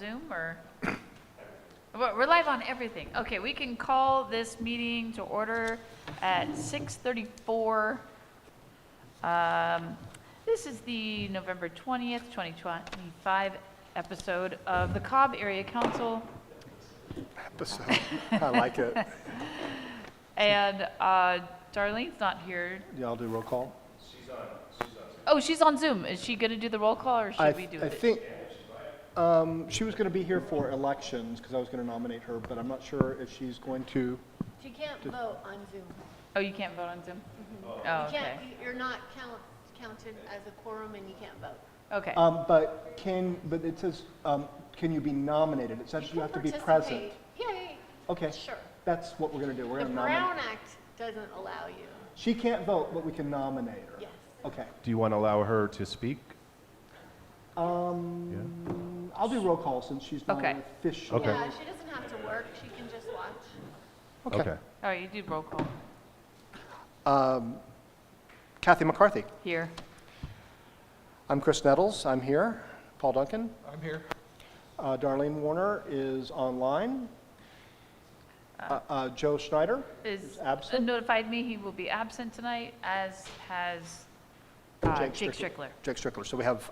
Zoom or? We're live on everything. Okay, we can call this meeting to order at 6:34. This is the November 20th, 2025 episode of the Cobb Area Council. Episode. I like it. And Darlene's not here. Yeah, I'll do roll call. Oh, she's on Zoom. Is she going to do the roll call or should we do it? I think she was going to be here for elections because I was going to nominate her, but I'm not sure if she's going to. She can't vote on Zoom. Oh, you can't vote on Zoom? Mm-hmm. Oh, okay. You're not counted as a quorum and you can't vote. Okay. But it says, can you be nominated? It says you have to be present. Yeah. Okay. Sure. That's what we're going to do. We're The going to nominate. Brown Act doesn't allow you. She can't vote, but we can nominate her. Yes. Okay. Do you want to allow her to speak? I'll do roll call since she's not Okay. official. Okay. Yeah, she doesn't have to work. She can just watch. Okay. All right, you do roll call. Kathy McCarthy. Here. I'm Chris Nettles. I'm here. Paul Duncan. I'm here. Darlene Warner is online. Joe Schneider Is absent. notified me he will be absent tonight, as has Jake Strickler. Jake Strickler. So we have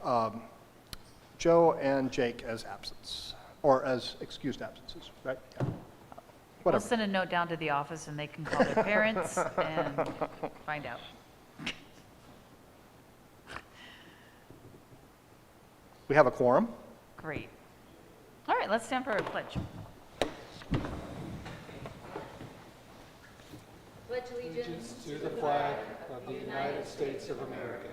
Joe and Jake as absents, or as excused absences, right? Yeah. We'll Whatever. send a note down to the office and they can call their parents and find out. We have a quorum. Great. All right, let's stand for a pledge. Pledge allegiance To the flag of the United States of America,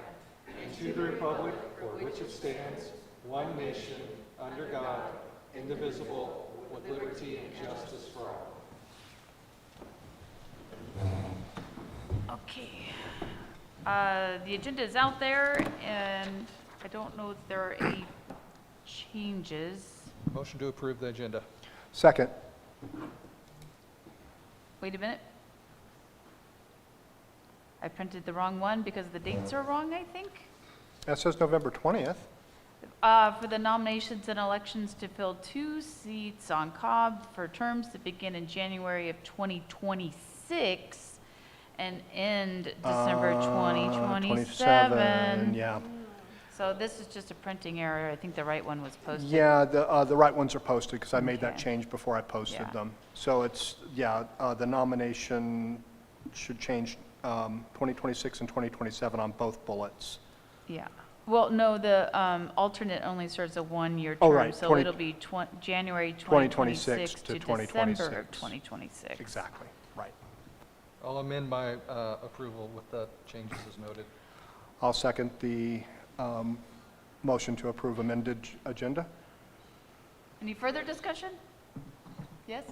and to the republic for which it stands, one nation, under God, indivisible, with liberty and justice for all. Okay. The agenda is out there and I don't know if there are any changes. Motion to approve the agenda. Second. Wait a minute. I printed the wrong one because the dates are wrong, I think. That says November 20th. For the nominations and elections to fill 2 seats on Cobb for terms that begin in January of 2026 and end December 2027. Yeah. So this is just a printing error. I think the right one was posted. Yeah, the right ones are posted because I made that Okay. change before I posted Yeah. them. So it's, the nomination should change 2026 and 2027 on both bullets. Yeah. Well, no, the alternate only serves a 1-year term. Oh, right, So 20 it'll be January 2026 2026 to to December 2026. of 2026. Exactly, right. I'll amend my approval with the changes as noted. I'll second the motion to approve amended agenda. Any further discussion? Yes?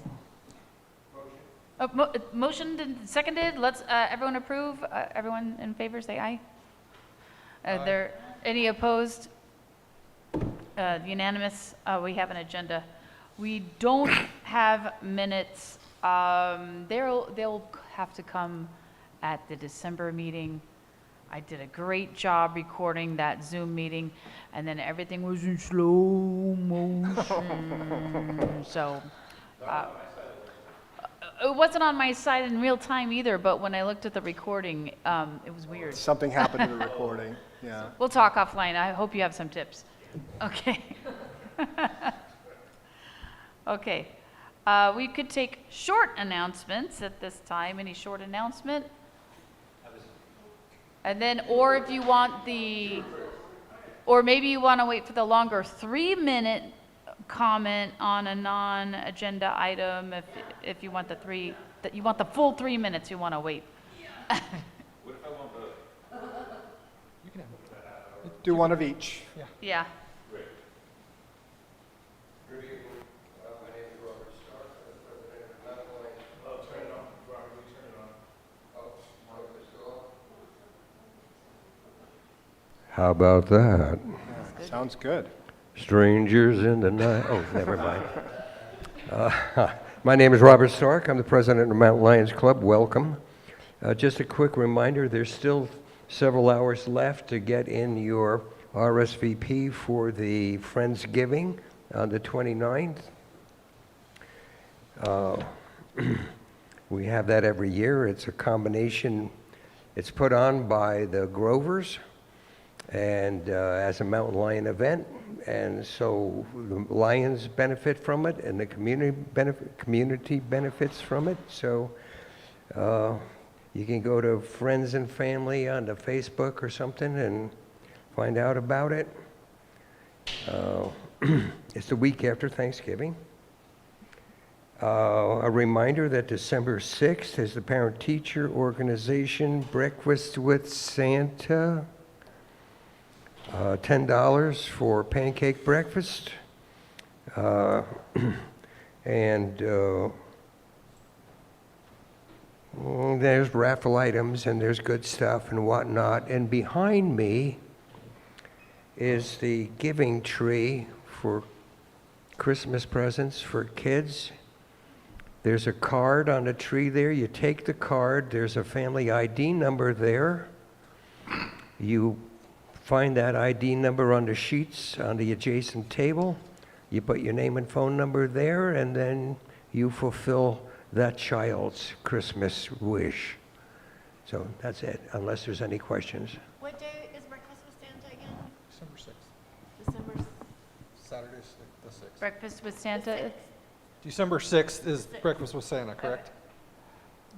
Motioned and seconded. Let's, everyone approve. Everyone in favor, say aye. There, any opposed? Unanimous. We have an agenda. We don't have minutes. They'll have to come at the December meeting. I did a great job recording that Zoom meeting, and then everything was in slow motion. So, it wasn't on my side in real time either, but when I looked at the recording, it was weird. Something happened to the recording, yeah. We'll talk offline. I hope you have some tips. Okay. Okay. We could take short announcements at this time. Any short announcement? And then, or if you want or maybe you want to wait for the longer 3-minute comment on a non-agenda item. If you want you want the full 3 minutes, you want to wait. You can have it. Do one of each. Yeah. How about that? Sounds good. Strangers in the night. Oh, never mind. My name is Robert Stark. I'm the president of Mountain Lions Club. Welcome. Just a quick reminder, there's still several hours left to get in your RSVP for the Friendsgiving on the 29th. We have that every year. It's a combination. It's put on by the Grovers and as a mountain lion event. And so the Lions benefit from it and the community benefits from it. So you can go to friends and family on the Facebook or something and find out about it. It's the week after Thanksgiving. A reminder that December 6th is the parent-teacher organization Breakfast with Santa. $10 for pancake breakfast. And there's raffle items and there's good stuff and whatnot. And behind me is the giving tree for Christmas presents for kids. There's a card on the tree there. You take the card. There's a family ID number there. You find that ID number on the sheets on the adjacent table. You put your name and phone number there, and then you fulfill that child's Christmas wish. So that's it, unless there's any questions. What day is Breakfast with Santa again? December 6th, December Saturday, the 6th. Breakfast with Santa? December 6th is Breakfast with Santa, correct?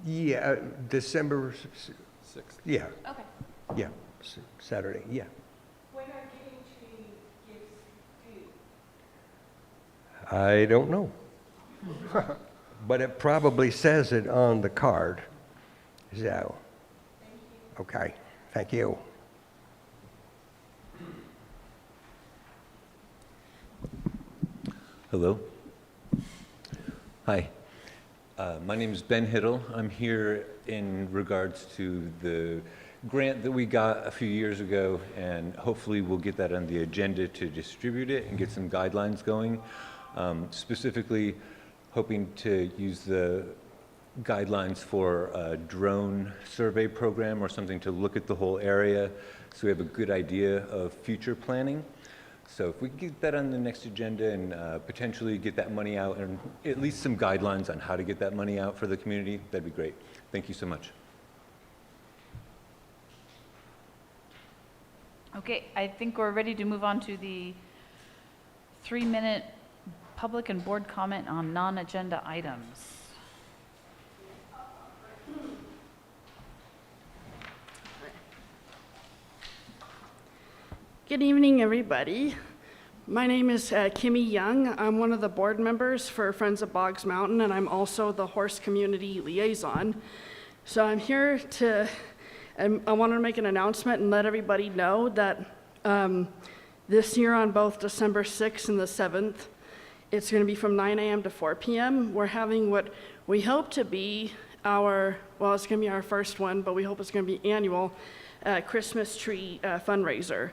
Yeah, December, 6th. yeah, Okay. yeah, Saturday, yeah. When are Giving Tree gifts due? I don't know. But it probably says it on the card. So, okay, thank you. Hello. Hi. My name is Ben Hiddle. I'm here in regards to the grant that we got a few years ago, and hopefully we'll get that on the agenda to distribute it and get some guidelines going. Specifically, hoping to use the guidelines for a drone survey program or something to look at the whole area so we have a good idea of future planning. So if we can get that on the next agenda and potentially get that money out and at least some guidelines on how to get that money out for the community, that'd be great. Thank you so much. Okay, I think we're ready to move on to the 3-minute public and board comment on non-agenda items. Good evening, everybody. My name is Kimmy Young. I'm one of the board members for Friends of Boggs Mountain, and I'm also the horse community liaison. So I'm here to, I want to make an announcement and let everybody know that this year on both December 6th and the 7th, it's going to be from 9 a.m. to 4 p.m. We're having what we hope to be our, well, it's going to be our first one, but we hope it's going to be annual Christmas tree fundraiser.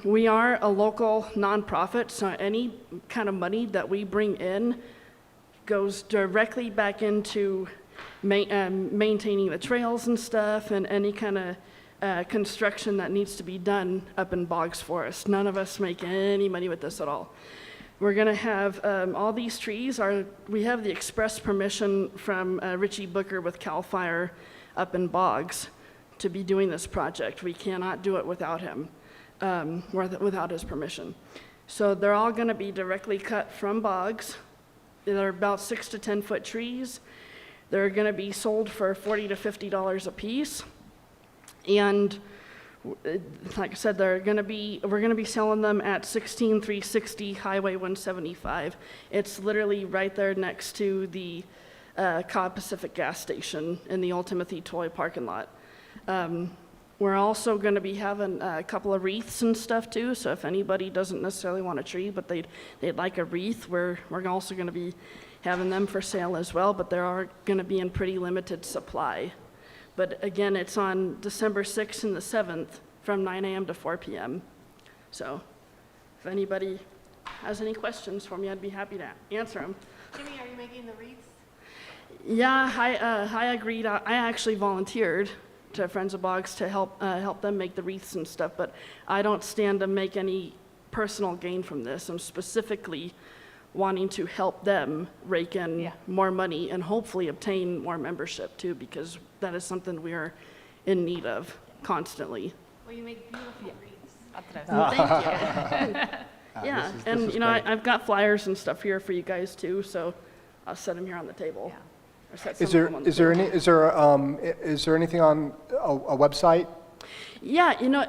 We are a local nonprofit, so any kind of money that we bring in goes directly back into maintaining the trails and stuff and any kind of construction that needs to be done up in Boggs Forest. None of us make any money with this at all. We're going to have all these trees. We have the express permission from Richie Booker with CAL FIRE up in Boggs to be doing this project. We cannot do it without him. Without his permission. So they're all going to be directly cut from Boggs. They're about 6 to 10 foot trees. They're going to be sold for $40 to $50 a piece. And like I said, we're going to be selling them at 16360 Highway 175. It's literally right there next to the Cobb Pacific gas station in the Old Timothy Toy parking lot. We're also going to be having a couple of wreaths and stuff too, so if anybody doesn't necessarily want a tree, but they'd like a wreath, we're also going to be having them for sale as well, but they are going to be in pretty limited supply. But again, it's on December 6th and the 7th from 9 a.m. to 4 p.m. So if anybody has any questions for me, I'd be happy to answer them. Jimmy, are you making the wreaths? Yeah, I agreed. I actually volunteered to Friends of Boggs to help them make the wreaths and stuff, but I don't stand to make any personal gain from this. I'm specifically wanting to help them rake in Yeah. more money and hopefully obtain more membership too, because that is something we are in need of constantly. Well, you make beautiful wreaths. That's what I was Thank you. Yeah, this and is you know, great. I've got flyers and stuff here for you guys too, so I'll set them here on the table. Yeah. Or set Is some there, of them on the is there table. any, is there anything on a website? Yeah, you know,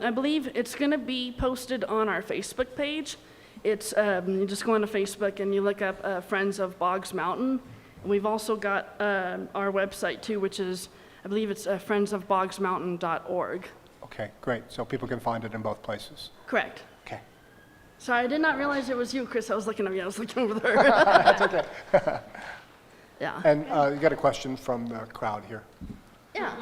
I believe it's going to be posted on our Facebook page. It's, you just go onto Facebook and you look up Friends of Boggs Mountain. And we've also got our website too, which is, I believe it's friendsofboggsmountain.org. Okay, great. So people can find it in both places. Correct. Okay. Sorry, I did not realize it was you, Chris. I was looking at you. I was looking over there. That's okay. Yeah. And you got a question from the crowd here. Yeah. I'm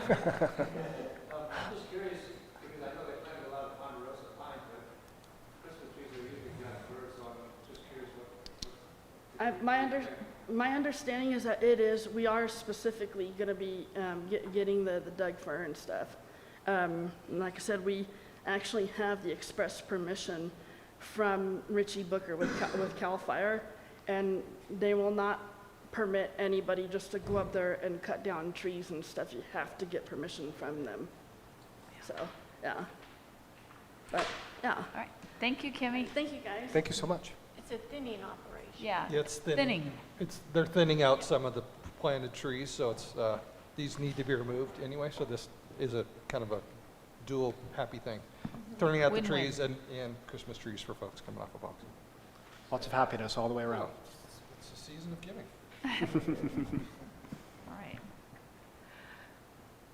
just curious, because I know they planted a lot of ponderosa pine, but Christmas trees are usually got birds, so I'm just curious what. My understanding is that we are specifically going to be getting the Doug fir and stuff. And like I said, we actually have the express permission from Richie Booker with CAL FIRE, and they will not permit anybody just to go up there and cut down trees and stuff. You have to get permission from them. So, yeah. But, yeah. All right. Thank you, Kimmy. Thank you, guys. Thank you so much. It's a thinning operation. Yeah. Yeah, it's Thinning. They're thinning out some of the planted trees, so it's, these need to be removed anyway, so this is a kind of a dual happy thing. Turning out the Win-win. trees and Christmas trees for folks coming off of Box. Lots of happiness all the way around. It's a season of giving. All right.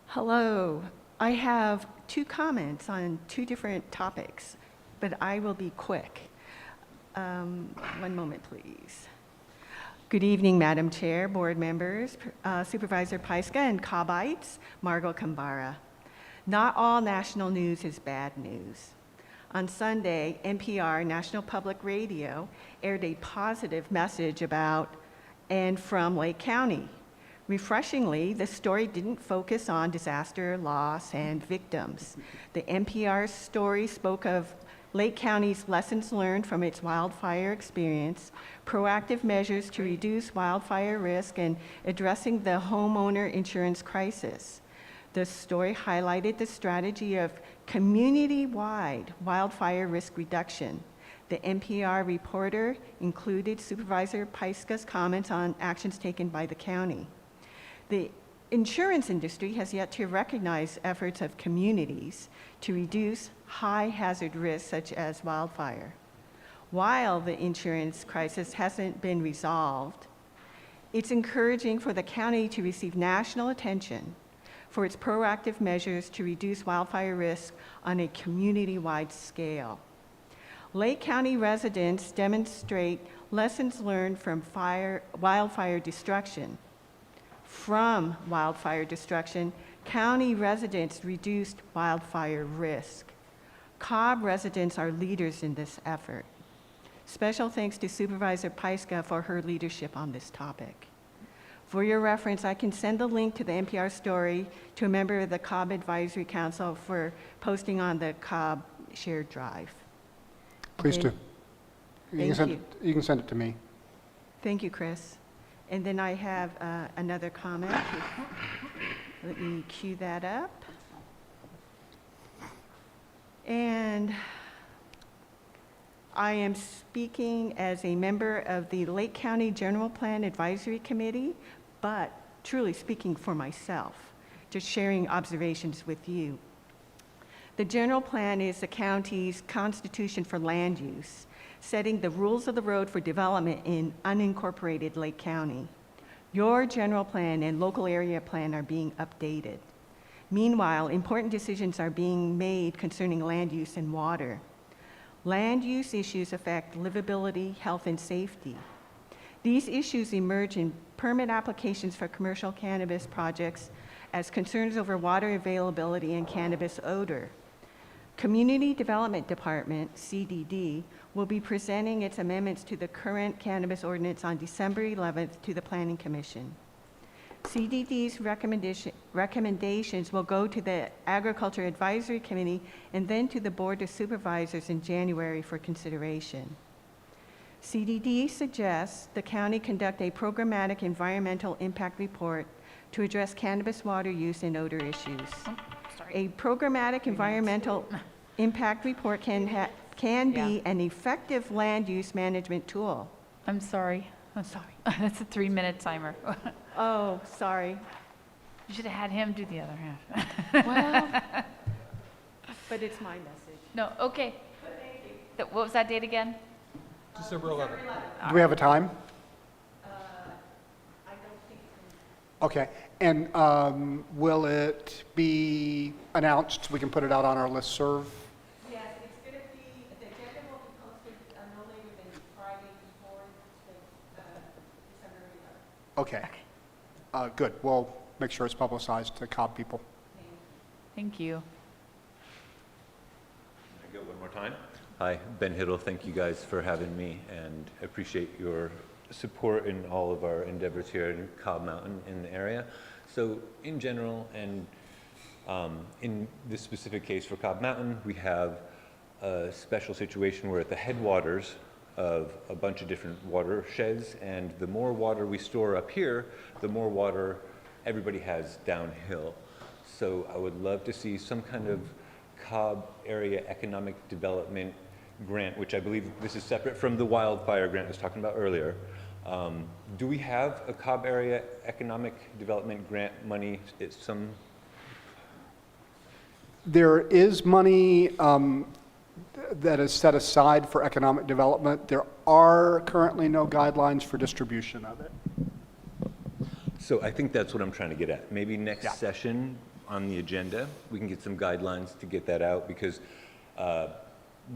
Hello. I have two comments on two different topics, but I will be quick. One moment, please. Good evening, Madam Chair, board members, Supervisor Pyska, and Cobbites, Margot Kambara. Not all national news is bad news. On Sunday, NPR, National Public Radio, aired a positive message about and from Lake County. Refreshingly, the story didn't focus on disaster, loss, and victims. The NPR story spoke of Lake County's lessons learned from its wildfire experience, proactive measures to reduce wildfire risk, and addressing the homeowner insurance crisis. The story highlighted the strategy of community-wide wildfire risk reduction. The NPR reporter included Supervisor Pyska's comments on actions taken by the county. The insurance industry has yet to recognize efforts of communities to reduce high hazard risks such as wildfire. While the insurance crisis hasn't been resolved, it's encouraging for the county to receive national attention for its proactive measures to reduce wildfire risk on a community-wide scale. Lake County residents demonstrate lessons learned from wildfire destruction. From wildfire destruction, county residents reduced wildfire risk. Cobb residents are leaders in this effort. Special thanks to Supervisor Pyska for her leadership on this topic. For your reference, I can send the link to the NPR story to a member of the Cobb Advisory Council for posting on the Cobb shared drive. Please do. Thank you. You can send it to me. Thank you, Chris. And then I have another comment. Let me cue that up. And I am speaking as a member of the Lake County General Plan Advisory Committee, but truly speaking for myself, just sharing observations with you. The general plan is the county's constitution for land use, setting the rules of the road for development in unincorporated Lake County. Your general plan and local area plan are being updated. Meanwhile, important decisions are being made concerning land use and water. Land use issues affect livability, health, and safety. These issues emerge in permit applications for commercial cannabis projects as concerns over water availability and cannabis odor. Community Development Department, CDD, will be presenting its amendments to the current cannabis ordinance on December 11th to the Planning Commission. CDD's recommendations will go to the Agriculture Advisory Committee and then to the Board of Supervisors in January for consideration. CDD suggests the county conduct a programmatic environmental impact report to address cannabis water use and odor issues. A programmatic environmental impact report can be an effective land use management tool. I'm sorry. That's a 3-minute timer. Oh, sorry. You should have had him do the other half. Well, but it's my message. No, okay. What was that date again? December 11th. Do we have a time? I don't think Okay, and will it be announced, we can put it out on our listserv? Yes, it's going to be, the agenda will be posted no later than Friday before December 11th. Okay. Good, we'll make sure it's publicized to Cobb people. Thank you. Can I go one more time? Hi, Ben Hiddle. Thank you guys for having me and appreciate your support in all of our endeavors here in Cobb Mountain in the area. So in general, and in this specific case for Cobb Mountain, we have a special situation where at the headwaters of a bunch of different watersheds, and the more water we store up here, the more water everybody has downhill. So I would love to see some kind of Cobb area economic development grant, which I believe this is separate from the wildfire grant I was talking about earlier. Do we have a Cobb area economic development grant money? It's some. There is money that is set aside for economic development. There are currently no guidelines for distribution of it. So I think that's what I'm trying to get at. Maybe next Yeah. session on the agenda, we can get some guidelines to get that out, because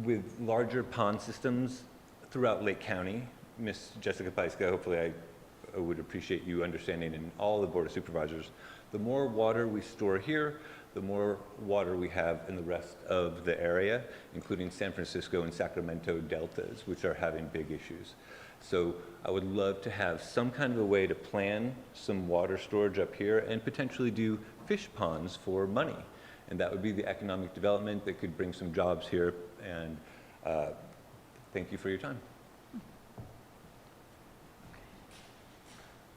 with larger pond systems throughout Lake County, Miss Jessica Paiska, hopefully I would appreciate you understanding, and all the Board of Supervisors, the more water we store here, the more water we have in the rest of the area, including San Francisco and Sacramento deltas, which are having big issues. So I would love to have some kind of a way to plan some water storage up here and potentially do fish ponds for money. And that would be the economic development that could bring some jobs here. And thank you for your time.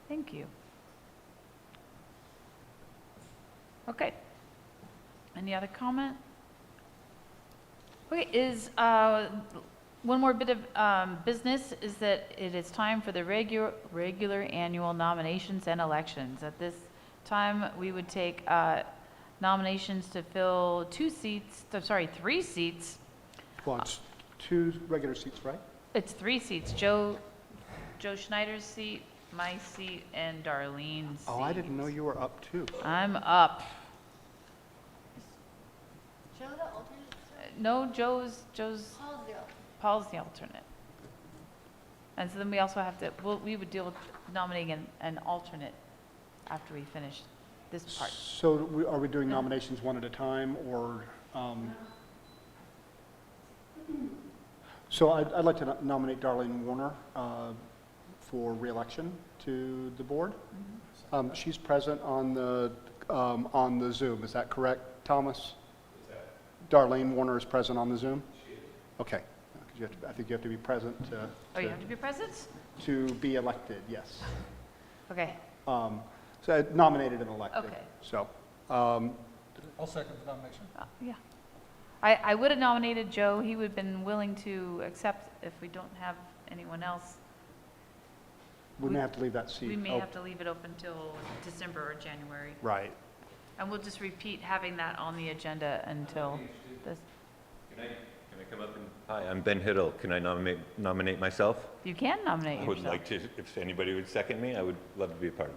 Thank you. Okay. Any other comment? Okay, one more bit of business is that it is time for the regular annual nominations and elections. At this time, we would take nominations to fill 3 seats. Well, it's 2 regular seats, right? It's 3 seats. Joe Schneider's seat, my seat, and Darlene's seat. Oh, I didn't know you were up too. I'm up. Joe, the alternate? No, Joe's, Paul's the alternate. Paul's the alternate. And so then we also have to, we would deal with nominating an alternate after we finish this part. So are we doing nominations one at a time, or? So I'd like to nominate Darlene Warner for re-election to the board. She's present on the Zoom, is that correct, Thomas? Darlene Warner is present on the Zoom? She is. Okay. 'Cause I think you have to be present You have to be present? to be elected, yes. Okay, So nominated and elected. Okay. So, I'll second the nomination. yeah. I would have nominated Joe. He would have been willing to accept if we don't have anyone else. we may have to leave that seat. We may open. have to leave it open till December or January. Right. And we'll just repeat having that on the agenda until this. Can I come up and, hi, I'm Ben Hiddle. Can I nominate myself? You can nominate I would yourself. like to, if anybody would second me, I would love to be a part of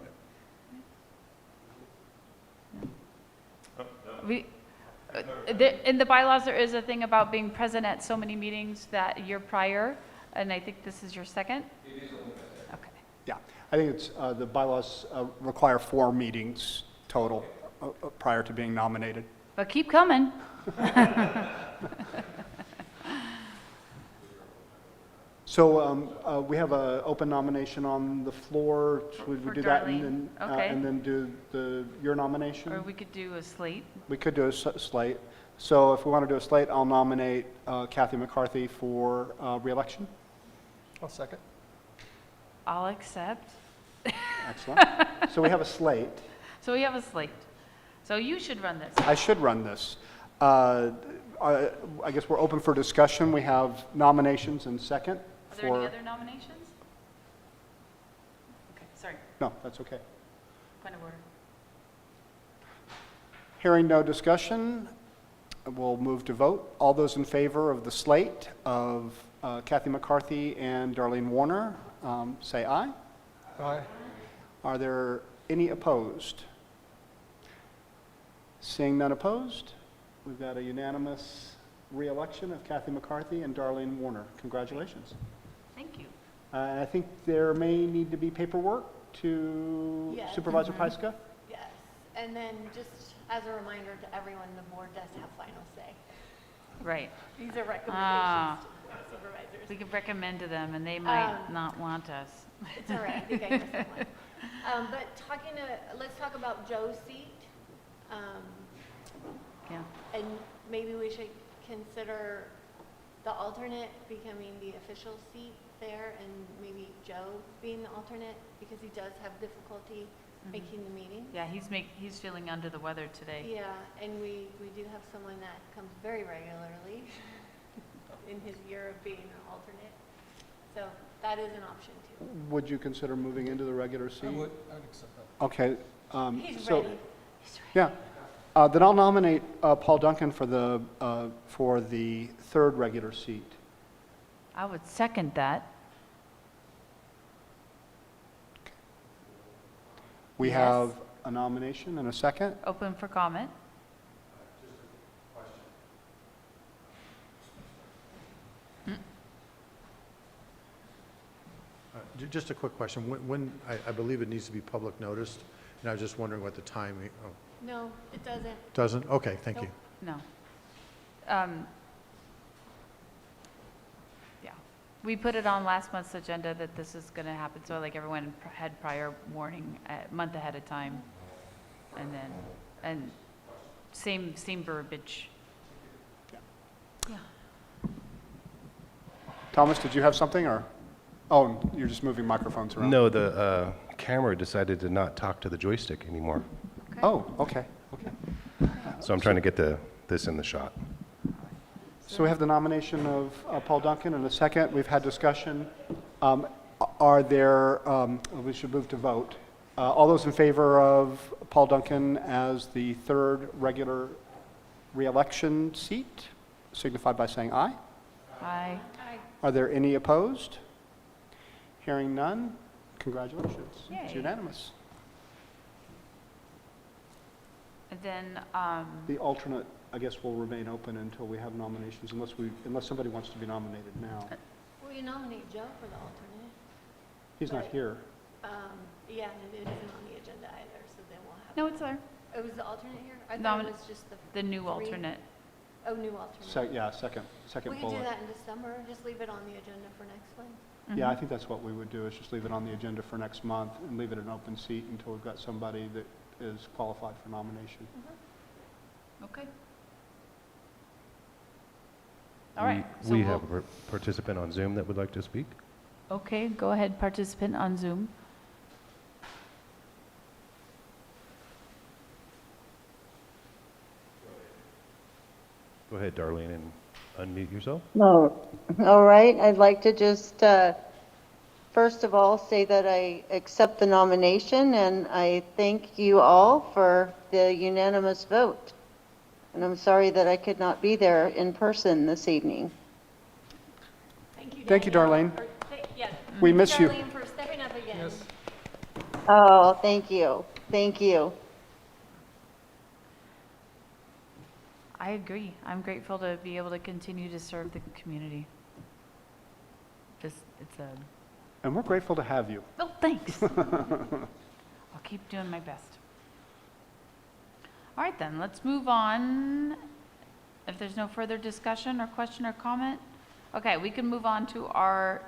it. In the bylaws, there is a thing about being present at so many meetings that year prior, and I think this is your second? It is only my second. Okay. Yeah. I think it's, the bylaws require 4 meetings total prior to being nominated. But keep coming. So we have an open nomination on the floor. Would For we do that Darlene? and then, Okay. and then do your nomination? Or we could do a slate. We could do a slate. So if we want to do a slate, I'll nominate Kathy McCarthy for reelection. I'll second. I'll accept. Excellent. So we have a slate. So we have a slate. So you should run this. I should run this. I guess we're open for discussion. We have nominations and second Are there any for, other nominations? Okay, sorry, no, that's okay. point of order. Hearing no discussion, we'll move to vote. All those in favor of the slate of Kathy McCarthy and Darlene Warner, say aye. Aye. Are there any opposed? Seeing none opposed, we've got a unanimous reelection of Kathy McCarthy and Darlene Warner. Congratulations. Thank you. And I think there may need to be paperwork to Yes. Supervisor Pyska. Yes, and then just as a reminder to everyone, the board does have final say. Right. These are Ah. recommendations to supervisors. We could recommend to them, and they might Um, not want us. It's all right, I think I missed one. But let's talk about Joe's seat. Yeah. And maybe we should consider the alternate becoming the official seat there and maybe Joe being the alternate because he does have difficulty making the meeting. Yeah, he's feeling under the weather today. Yeah, and we do have someone that comes very regularly in his year of being an alternate. So that is an option too. Would you consider moving into the regular seat? I'd accept that. Okay. He's so, ready. Yeah. Then I'll nominate Paul Duncan for the third regular seat. I would second that. We Yes. have a nomination and a second. Open for comment. Just a quick question. I believe it needs to be public noticed, and I was just wondering what the timing, oh, No, it doesn't. doesn't? Okay, thank you. No. Yeah. We put it on last month's agenda that this is going to happen, so like everyone had prior warning a month ahead of time. And same verbiage. Yeah. Thomas, did you have something or? Oh, you're just moving microphones around. No, the camera decided to not talk to the joystick anymore. Oh, okay. Okay. So I'm trying to get this in the shot. So we have the nomination of Paul Duncan and a second. We've had discussion. Are there, we should move to vote. All those in favor of Paul Duncan as the third regular reelection seat signify by saying aye. Aye. Are there any opposed? Hearing none, congratulations. It's Yay. unanimous. And then, The alternate, I guess, will remain open until we have nominations, unless somebody wants to be nominated now. Well, you nominate Joe for the alternate. He's not Right. here. Yeah, and it isn't on the agenda either, so then we'll have. no, it's there. Oh, was the alternate here? I thought Nomin- it was just The new three. alternate. Oh, new alternate. Yeah, second We could do bullet. that in December, just leave it on the agenda for next month. Yeah, I think that's what we would do, is just leave it on the agenda for next month and leave it an open seat until we've got somebody that is qualified for nomination. Okay. All right. so We we'll- have a participant on Zoom that would like to speak. Okay, go ahead, participant on Zoom. Go ahead, Darlene, and unmute yourself. No, all right. I'd like to just, first of all, say that I accept the nomination and I thank you all for the unanimous vote. And I'm sorry that I could not be there in person this evening. Thank you, Darlene. Yeah. We miss you. Darlene for stepping up again. Yes. Oh, thank you. Thank you. I agree. I'm grateful to be able to continue to serve the community. Just, it's a, And we're grateful to have you. oh, thanks. I'll keep doing my best. All right, then, let's move on. If there's no further discussion or question or comment, okay, we can move on to our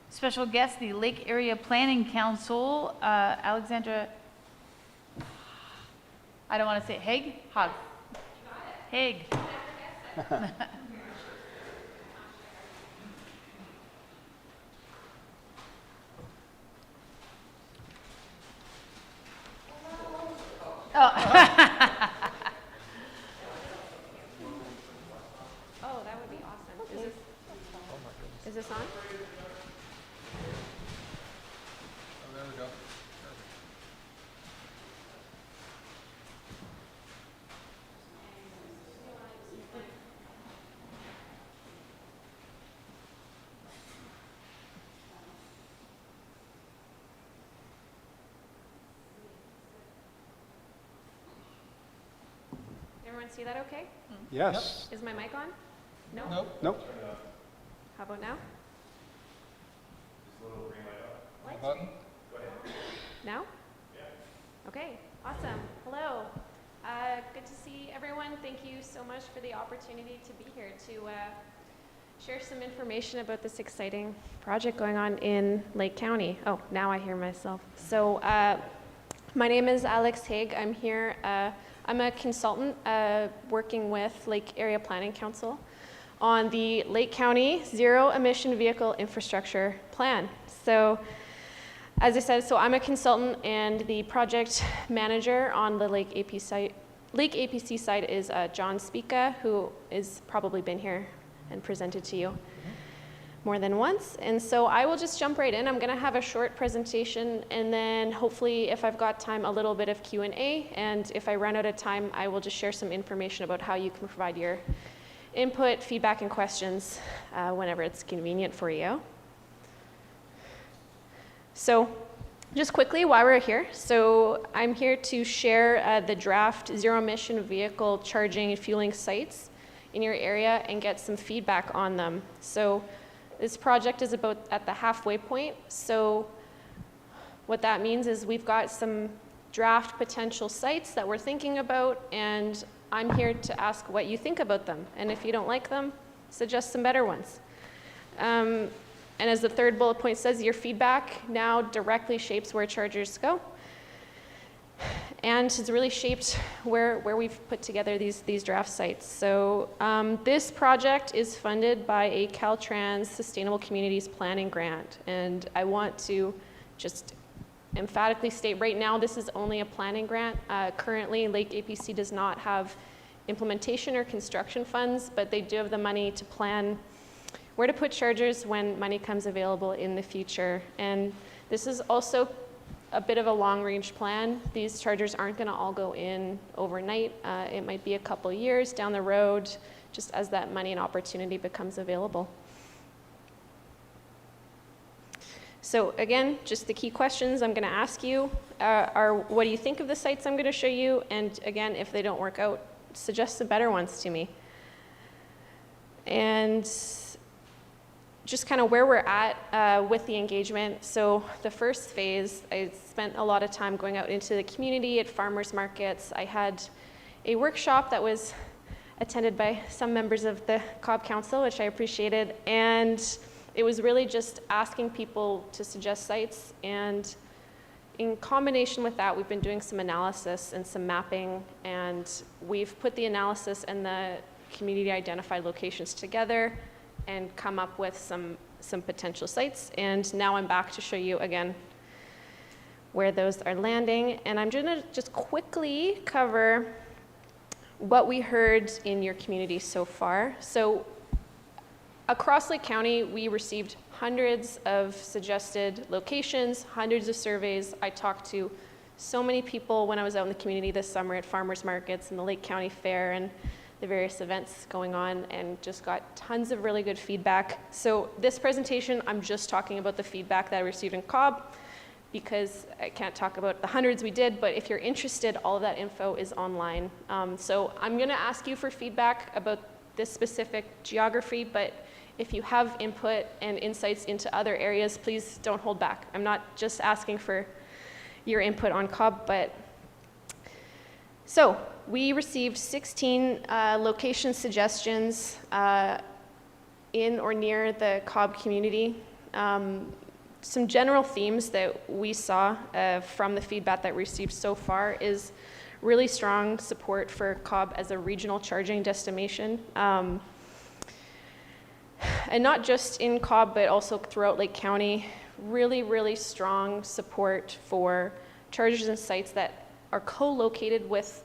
Special guest, the Lake Area Planning Council, Alexandra, I don't want to say Haig? Hog. Haig. Oh. Oh, that would be awesome. Is this on? Everyone see that okay? Yes. Is my mic on? No? Nope. Nope. How about now? Button? Now? Yeah. Okay, awesome. Hello. Good to see everyone. Thank you so much for the opportunity to be here to share some information about this exciting project going on in Lake County. Oh, now I hear myself. So my name is Alex Haig. I'm here. I'm a consultant working with Lake Area Planning Council on the Lake County Zero Emission Vehicle Infrastructure Plan. So as I said, so I'm a consultant and the project manager on the Lake APC side is John Spica, who has probably been here and presented to you more than once. And so I will just jump right in. I'm gonna have a short presentation and then hopefully if I've got time, a little bit of Q&A. And if I run out of time, I will just share some information about how you can provide your input, feedback, and questions whenever it's convenient for you. So just quickly while we're here, so I'm here to share the draft zero emission vehicle charging and fueling sites in your area and get some feedback on them. So this project is about at the halfway point. So what that means is we've got some draft potential sites that we're thinking about, and I'm here to ask what you think about them. And if you don't like them, suggest some better ones. And as the third bullet point says, your feedback now directly shapes where chargers go. And it's really shaped where we've put together these draft sites. So this project is funded by a Caltrans Sustainable Communities Planning Grant. And I want to just emphatically state right now, this is only a planning grant. Currently, Lake APC does not have implementation or construction funds, but they do have the money to plan where to put chargers when money comes available in the future. And this is also a bit of a long-range plan. These chargers aren't gonna all go in overnight. It might be a couple years down the road, just as that money and opportunity becomes available. So again, just the key questions I'm gonna ask you are what do you think of the sites I'm gonna show you? And again, if they don't work out, suggest some better ones to me. And just kind of where we're at with the engagement. So the first phase, I spent a lot of time going out into the community at farmers markets. I had a workshop that was attended by some members of the Cobb Council, which I appreciated. And it was really just asking people to suggest sites. And in combination with that, we've been doing some analysis and some mapping. And we've put the analysis and the community identified locations together and come up with some potential sites. And now I'm back to show you again where those are landing. And I'm gonna just quickly cover what we heard in your community so far. So across Lake County, we received hundreds of suggested locations, hundreds of surveys. I talked to so many people when I was out in the community this summer at farmers markets and the Lake County Fair and the various events going on, and just got tons of really good feedback. So this presentation, I'm just talking about the feedback that I received in Cobb, because I can't talk about the hundreds we did, but if you're interested, all of that info is online. So I'm gonna ask you for feedback about this specific geography, but if you have input and insights into other areas, please don't hold back. I'm not just asking for your input on Cobb, but so we received 16 location suggestions in or near the Cobb community. Some general themes that we saw from the feedback that we received so far is really strong support for Cobb as a regional charging destination. And not just in Cobb, but also throughout Lake County, really, really strong support for chargers and sites that are co-located with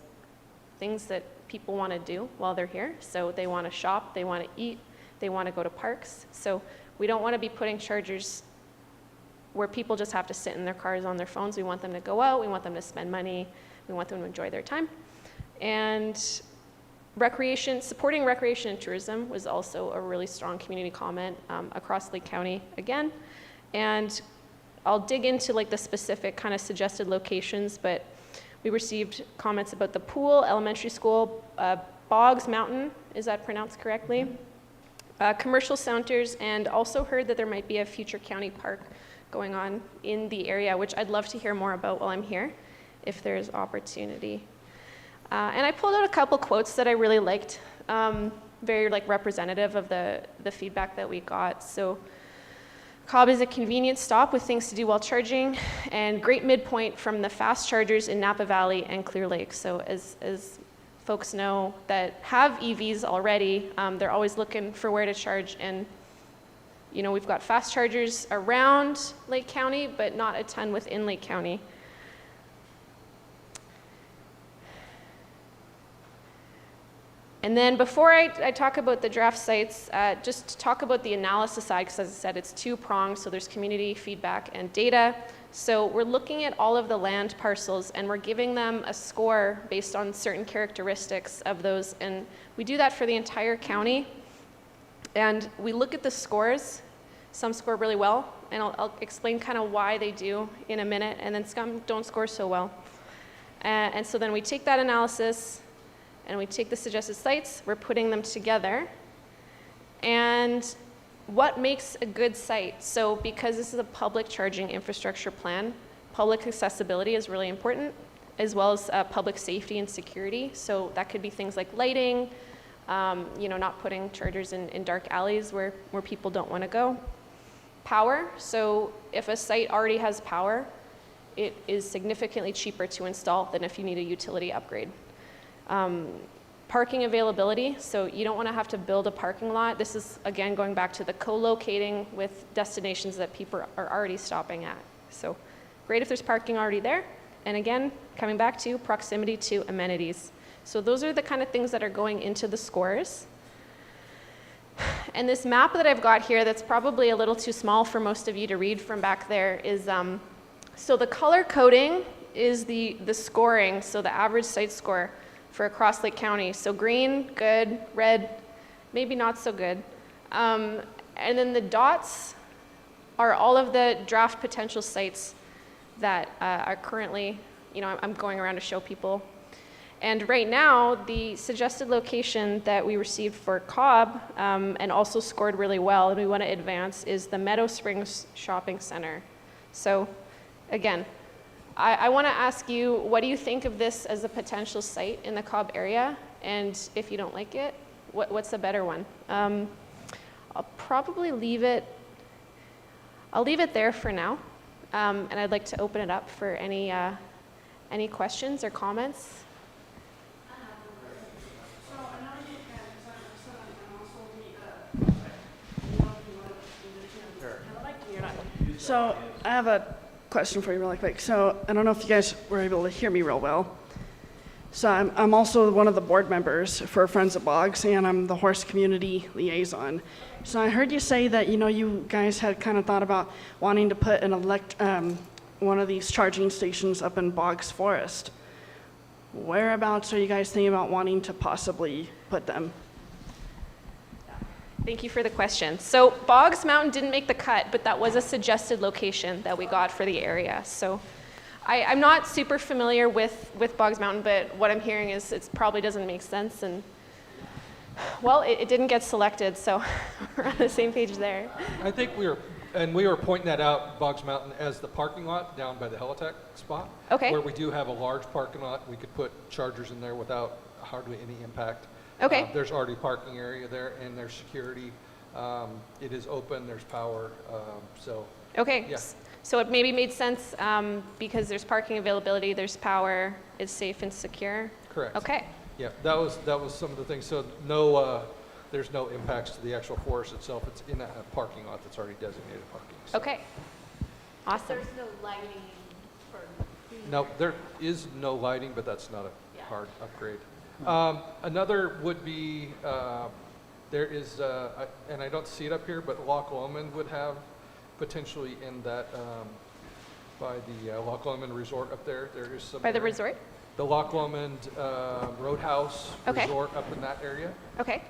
things that people want to do while they're here. So they want to shop, they want to eat, they want to go to parks. So we don't want to be putting chargers where people just have to sit in their cars on their phones. We want them to go out, we want them to spend money, we want them to enjoy their time. And supporting recreation and tourism was also a really strong community comment across Lake County again. And I'll dig into like the specific kind of suggested locations, but we received comments about the pool, elementary school, Boggs Mountain, is that pronounced correctly? Commercial centers, and also heard that there might be a future county park going on in the area, which I'd love to hear more about while I'm here, if there's opportunity. And I pulled out a couple quotes that I really liked, very like representative of the feedback that we got. So, Cobb is a convenient stop with things to do while charging, and great midpoint from the fast chargers in Napa Valley and Clear Lake. So as folks know that have EVs already, they're always looking for where to charge, and you know, we've got fast chargers around Lake County, but not a ton within Lake County. And then before I talk about the draft sites, just talk about the analysis side, because as I said, it's two-pronged, so there's community feedback and data. So we're looking at all of the land parcels, and we're giving them a score based on certain characteristics of those, and we do that for the entire county. And we look at the scores. Some score really well, and I'll explain kind of why they do in a minute, and then some don't score so well. And so then we take that analysis, and we take the suggested sites, we're putting them together. And what makes a good site? So because this is a public charging infrastructure plan, public accessibility is really important, as well as public safety and security. So that could be things like lighting, you know, not putting chargers in dark alleys where people don't want to go. Power, so if a site already has power, it is significantly cheaper to install than if you need a utility upgrade. Parking availability, so you don't want to have to build a parking lot. This is, again, going back to the co-locating with destinations that people are already stopping at. So great if there's parking already there. And again, coming back to proximity to amenities. So those are the kind of things that are going into the scores. And this map that I've got here that's probably a little too small for most of you to read from back there is, so the color coding is the scoring, so the average site score for across Lake County. So green, good, red, maybe not so good. And then the dots are all of the draft potential sites that are currently, you know, I'm going around to show people. And right now, the suggested location that we received for Cobb, and also scored really well, and we want to advance, is the Meadow Springs Shopping Center. So again, I want to ask you, what do you think of this as a potential site in the Cobb area? And if you don't like it, what's a better one? I'll probably leave it there for now. And I'd like to open it up for any questions or comments. So I have a question for you really quick. So I don't know if you guys were able to hear me real well. So I'm also one of the board members for Friends of Boggs, and I'm the horse community liaison. So I heard you say that, you know, you guys had kind of thought about wanting to put one of these charging stations up in Boggs Forest. Whereabouts are you guys thinking about wanting to possibly put them? Thank you for the question. So Boggs Mountain didn't make the cut, but that was a suggested location that we got for the area. So I'm not super familiar with Boggs Mountain, but what I'm hearing is it probably doesn't make sense. And well, it didn't get selected, so we're on the same page there. I think we were pointing that out, Boggs Mountain, as the parking lot down by the Helitech spot. Okay. Where we do have a large parking lot. We could put chargers in there without hardly any impact. Okay. There's already parking area there, and there's security It is open, there's power, so, Okay, Yeah. So it maybe made sense because there's parking availability, there's power, it's safe and secure? correct. Okay, Yeah, that was some of the things. So no, there's no impacts to the actual forest itself. It's in a parking lot that's already designated parking. So. okay. Awesome. There's no lighting for. No, there is no lighting, but that's not a Yeah. hard upgrade. Another would be, there is, and I don't see it up here, but Loch Lomond would have potentially in that, by the Loch Lomond Resort up there, there is some. By the area. resort? The Loch Lomond Roadhouse Okay. Resort up in that area. Okay,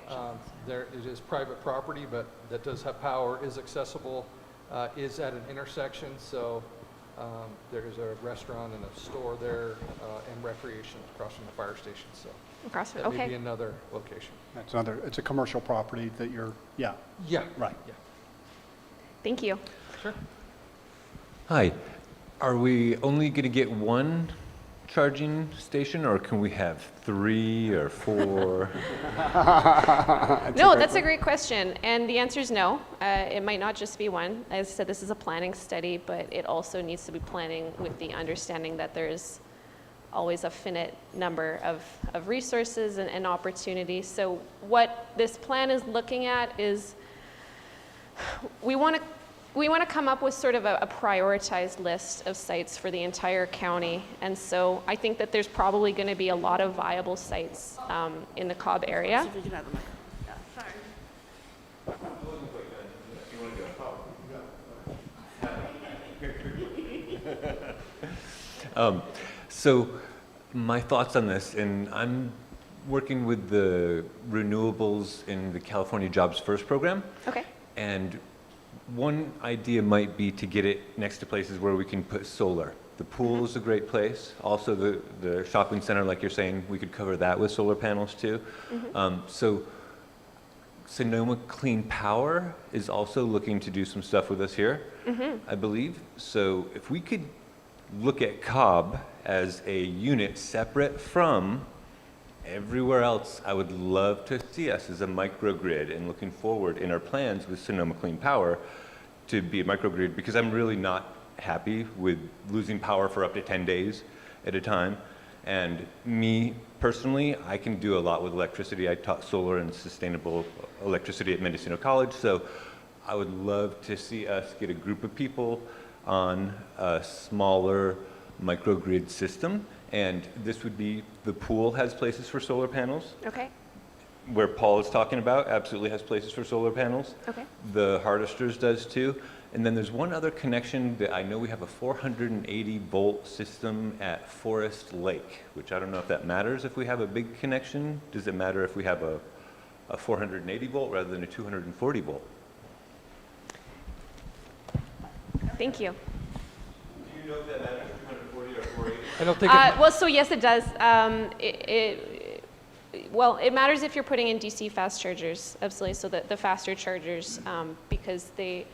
There, it is private property, but that does have power, is accessible, is at an intersection, so there is a restaurant and a store there, and recreation across from the fire station, so across from, that may be okay. another location. That's another, it's a commercial property that you're, yeah, Yeah. right. Yeah. Thank you. Sure. Hi, are we only going to get one charging station, or can we have 3 or 4? No, that's a great question, and the answer is no. It might not just be one. As I said, this is a planning study, but it also needs to be planning with the understanding that there's always a finite number of resources and opportunities. So what this plan is looking at is we want to come up with sort of a prioritized list of sites for the entire county. And so I think that there's probably going to be a lot of viable sites in the Cobb area. So my thoughts on this, and I'm working with the renewables in the California Jobs First program. Okay. And one idea might be to get it next to places where we can put solar. The pool is a great place. Also, the shopping center, like you're saying, we could cover that with solar panels too. So Sonoma Clean Power is also looking to do some stuff with us here, I believe. So if we could look at Cobb as a unit separate from everywhere else, I would love to see us as a microgrid, and looking forward in our plans with Sonoma Clean Power to be a microgrid, because I'm really not happy with losing power for up to 10 days at a time. And me personally, I can do a lot with electricity. I taught solar and sustainable electricity at Mendocino College, so I would love to see us get a group of people on a smaller microgrid system. And this would be, the pool has places for solar panels. Okay. Where Paul is talking about absolutely has places for solar panels. Okay. The Hardisters does too. And then there's one other connection that I know we have a 480 volt system at Forest Lake, which I don't know if that matters if we have a big connection. Does it matter if we have a 480 volt rather than a 240 volt? Thank you. Do you know if that matters, 240 or 480? I don't think Well, so yes, it does. Well, it matters if you're putting in DC fast chargers, absolutely. So the faster chargers, because they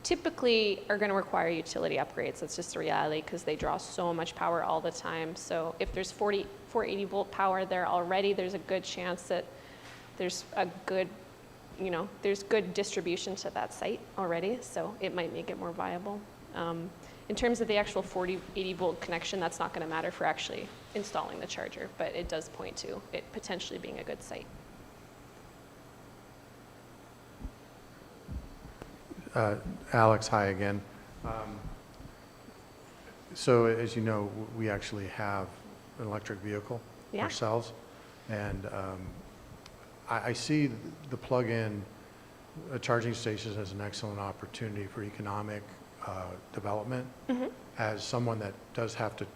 typically are going to require utility upgrades. That's just the reality, because they draw so much power all the time. So if there's 480 volt power there already, there's a good chance that there's a good, there's good distribution to that site already. So it might make it more viable. In terms of the actual 80 volt connection, that's not going to matter for actually installing the charger, but it does point to it potentially being a good site. Alex, hi again. So as you know, we actually have an electric vehicle Yeah. ourselves. And I see the plug-in charging stations as an excellent opportunity for economic development. As someone that does have to,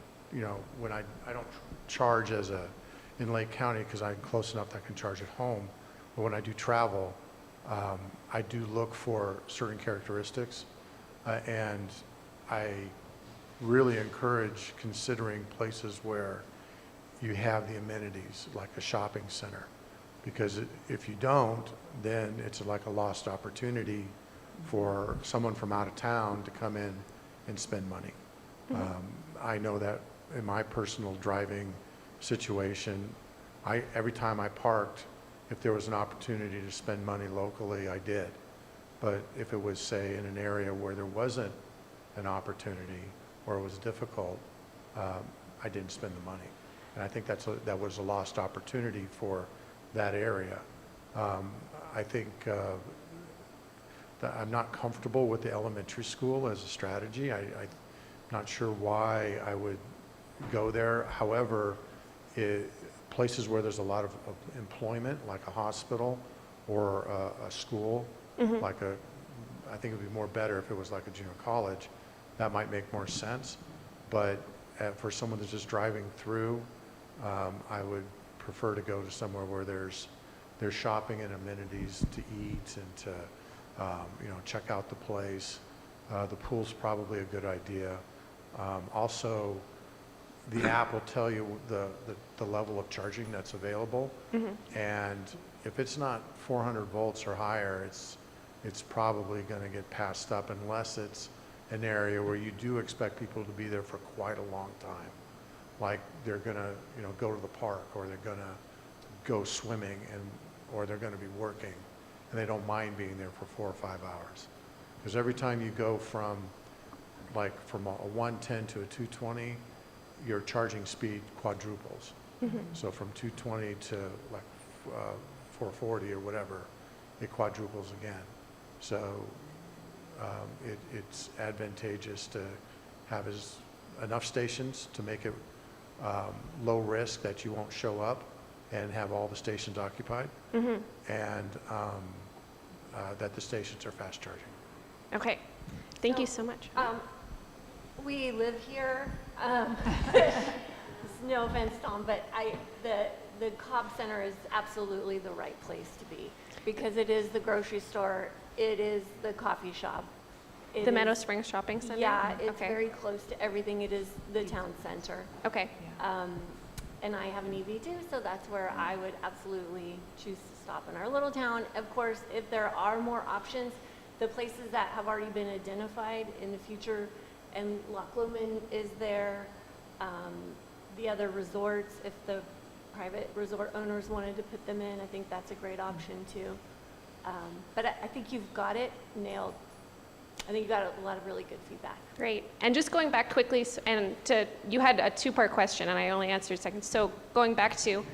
when I don't charge in Lake County because I'm close enough that I can charge at home, but when I do travel, I do look for certain characteristics, and I really encourage considering places where you have the amenities, like a shopping center, because if you don't, then it's like a lost opportunity for someone from out of town to come in and spend money. I know that in my personal driving situation, every time I parked, if there was an opportunity to spend money locally, I did. But if it was, say, in an area where there wasn't an opportunity or it was difficult, I didn't spend the money. And I think that was a lost opportunity for that area. I think that I'm not comfortable with the elementary school as a strategy. I'm not sure why I would go there. However, places where there's a lot of employment, like a hospital or a school, I think it would be more better if it was like a junior college. That might make more sense. But for someone that's just driving through, I would prefer to go to somewhere where there's shopping and amenities to eat and to check out the place. The pool's probably a good idea. Also, the app will tell you the level of charging that's available. And if it's not 400 volts or higher, it's probably going to get passed up unless it's an area where you do expect people to be there for quite a long time. Like they're going to go to the park, or they're going to go swimming, or they're going to be working, and they don't mind being there for 4 or 5 hours. Because every time you go from a 110 to a 220, your charging speed quadruples. So from 220 to 440 or whatever, it quadruples again. So it's advantageous to have enough stations to make it low risk that you won't show up, and have all the stations occupied, and that the stations are fast charging. Okay, thank you so much. We live here. No offense, Tom, but the Cobb Center is absolutely the right place to be, because it is the grocery store, it is the coffee shop. The Meadow Springs Shopping Center? Yeah, it's okay. very close to everything. It is the town center. Okay. And I have an EV too, so that's where I would absolutely choose to stop in our little town. Of course, if there are more options, the places that have already been identified in the future, and Loch Lomond is there, the other resorts, if the private resort owners wanted to put them in, I think that's a great option too. But I think you've got it nailed. I think you got a lot of really good feedback. Great. And just going back quickly, you had a two-part question, and I only answered a second. So going back to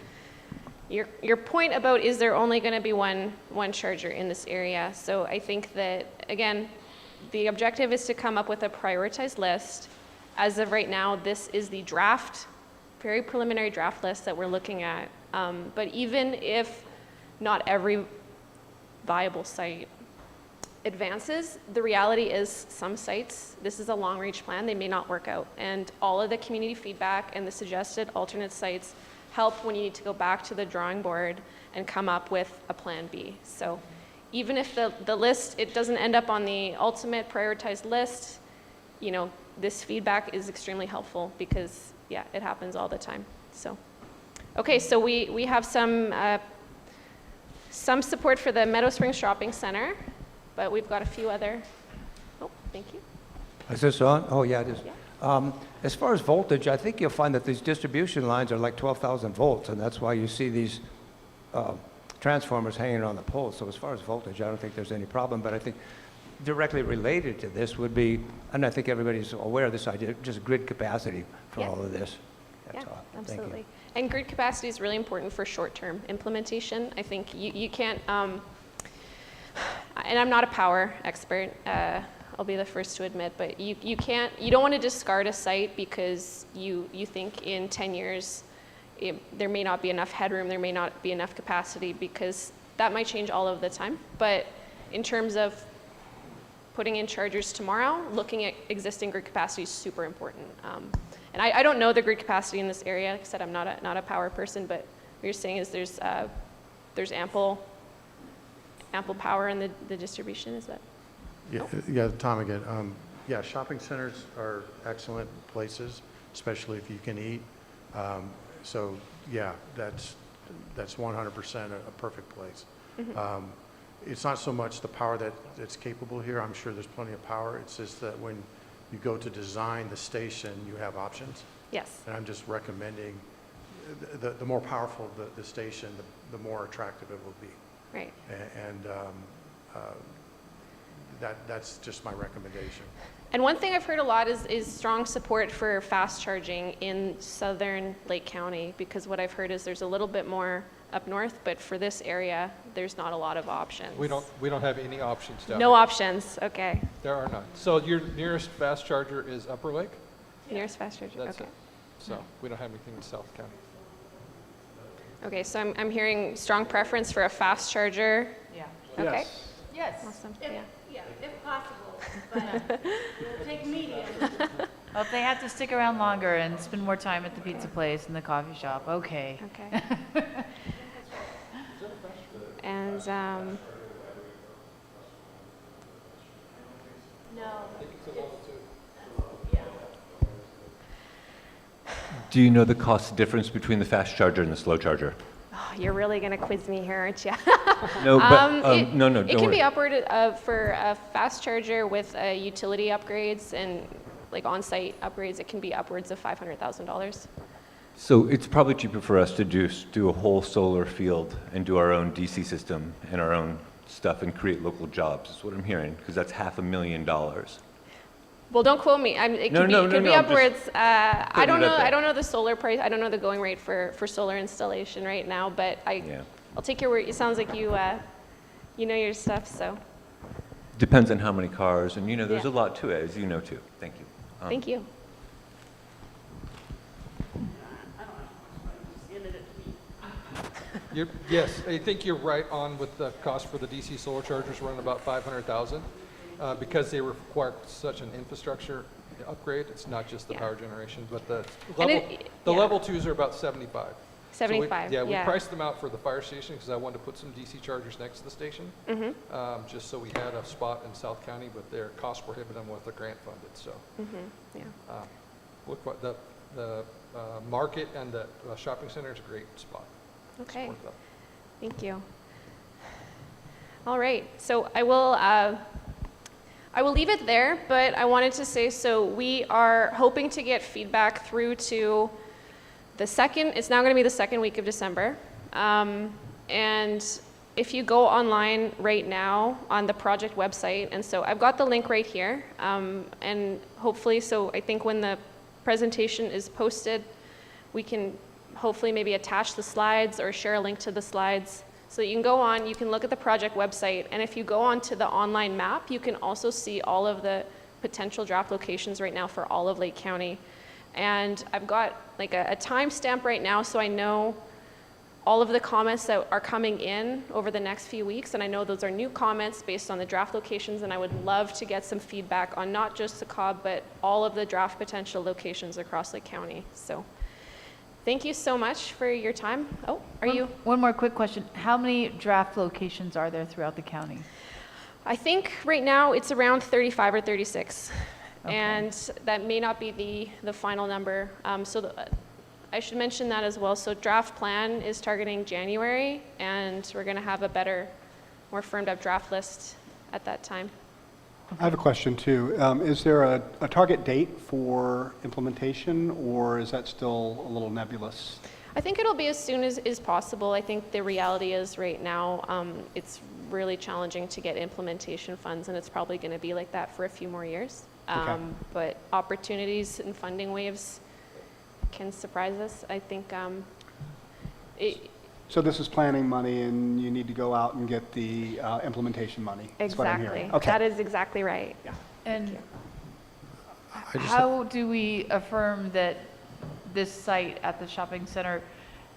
your point about, is there only going to be one charger in this area? So I think that, again, the objective is to come up with a prioritized list. As of right now, this is the draft, very preliminary draft list that we're looking at. But even if not every viable site advances, the reality is some sites, this is a long range plan, they may not work out. And all of the community feedback and the suggested alternate sites help when you need to go back to the drawing board and come up with a plan B. So even if the list, it doesn't end up on the ultimate prioritized list, this feedback is extremely helpful, because yeah, it happens all the time. So, okay, so we have some support for the Meadow Springs Shopping Center, but we've got a few other, thank you. Is this on? Oh, yeah, it is. Yeah. As far as voltage, I think you'll find that these distribution lines are like 12,000 volts, and that's why you see these transformers hanging on the poles. So as far as voltage, I don't think there's any problem, but I think directly related to this would be, and I think everybody's aware of this idea, just grid capacity for all of this. That's all. Absolutely. Thank you. And grid capacity is really important for short-term implementation. I think you can't, and I'm not a power expert, I'll be the first to admit, but you don't want to discard a site because you think in 10 years there may not be enough headroom, there may not be enough capacity, because that might change all of the time. But in terms of putting in chargers tomorrow, looking at existing grid capacity is super important. And I don't know the grid capacity in this area. Like I said, I'm not a power person, but what you're saying is there's ample power in the distribution, is that? Yeah, Tom again. Yeah, shopping centers are excellent places, especially if you can eat. So yeah, that's 100% a perfect place. It's not so much the power that's capable here. I'm sure there's plenty of power. It's just that when you go to design the station, you have options. Yes. And I'm just recommending the more powerful the station, the more attractive it will be. Right. And that's just my recommendation. And one thing I've heard a lot is strong support for fast charging in southern Lake County, because what I've heard is there's a little bit more up north, but for this area, there's not a lot of options. We don't have any options down No there. options, okay. There are none. So your nearest fast charger is Upper Lake? Nearest fast charger, That's okay. it. So we don't have anything in South County. Okay, so I'm hearing strong preference for a fast charger. Yeah. Okay. Yes. Yes. Awesome, If, yeah. yeah, if possible, but we'll take medium. Well, if they have to stick around longer and spend more time at the pizza place and the coffee shop, okay. Okay. And, No. Do you know the cost difference between the fast charger and the slow charger? oh, you're really gonna quiz me here, aren't you? No, but, no, It don't can be worry. upward for a fast charger with utility upgrades and like on-site upgrades, it can be upwards of $500,000. So it's probably cheaper for us to do a whole solar field and do our own DC system and our own stuff and create local jobs, is what I'm hearing, because that's $500,000. Well, don't quote me. It No, could no, be, no, could be no, I'm just upwards. I putting don't it know. out there. I don't know the solar price. I don't know the going rate for solar installation right now. But Yeah. I'll take your word. It sounds like you know your stuff. So Depends on how many cars, and there's Yeah. a lot to it, as you know too. Thank you. thank you. Yes, I think you're right on with the cost for the DC solar chargers running about 500,000. Because they require such an infrastructure upgrade, it's not just the Yeah. power generation, but the And level, the yeah. level 2s are about 75. So we- 75. Yeah, we priced them out for the fire station because I wanted to put some DC chargers next to the station. Just so we had a spot in South County, but they're cost prohibitive with the grant funded, so. Yeah. Look what the market and the shopping center is a great spot. It's Okay. worth it. Thank you. All right. So I will leave it there, but I wanted to say, so we are hoping to get feedback through to the second, it's now going to be the second week of December. And if you go online right now on the project website, and so I've got the link right here, and hopefully, so I think when the presentation is posted, we can hopefully maybe attach the slides or share a link to the slides. So you can go on, you can look at the project website, and if you go on to the online map, you can also see all of the potential draft locations right now for all of Lake County. And I've got like a timestamp right now, so I know all of the comments that are coming in over the next few weeks, and I know those are new comments based on the draft locations, and I would love to get some feedback on not just the Cobb, but all of the draft potential locations across Lake County. So thank you so much for your time. Oh, are you? One more quick question. How many draft locations are there throughout the county? I think right now it's around 35 or 36. Okay. And that may not be the final number. I should mention that as well. So draft plan is targeting January, and we're going to have a better, more firmed up draft list at that time. I have a question too. Is there a target date for implementation, or is that still a little nebulous? I think it'll be as soon as possible. I think the reality is right now it's really challenging to get implementation funds, and it's probably going to be like that for a few more years. Okay. But opportunities and funding waves can surprise us. I think So this is planning money, and you need to go out and get the implementation money. That's what I'm exactly. hearing. Okay. That is exactly right. And I just how do we affirm that this site at the shopping center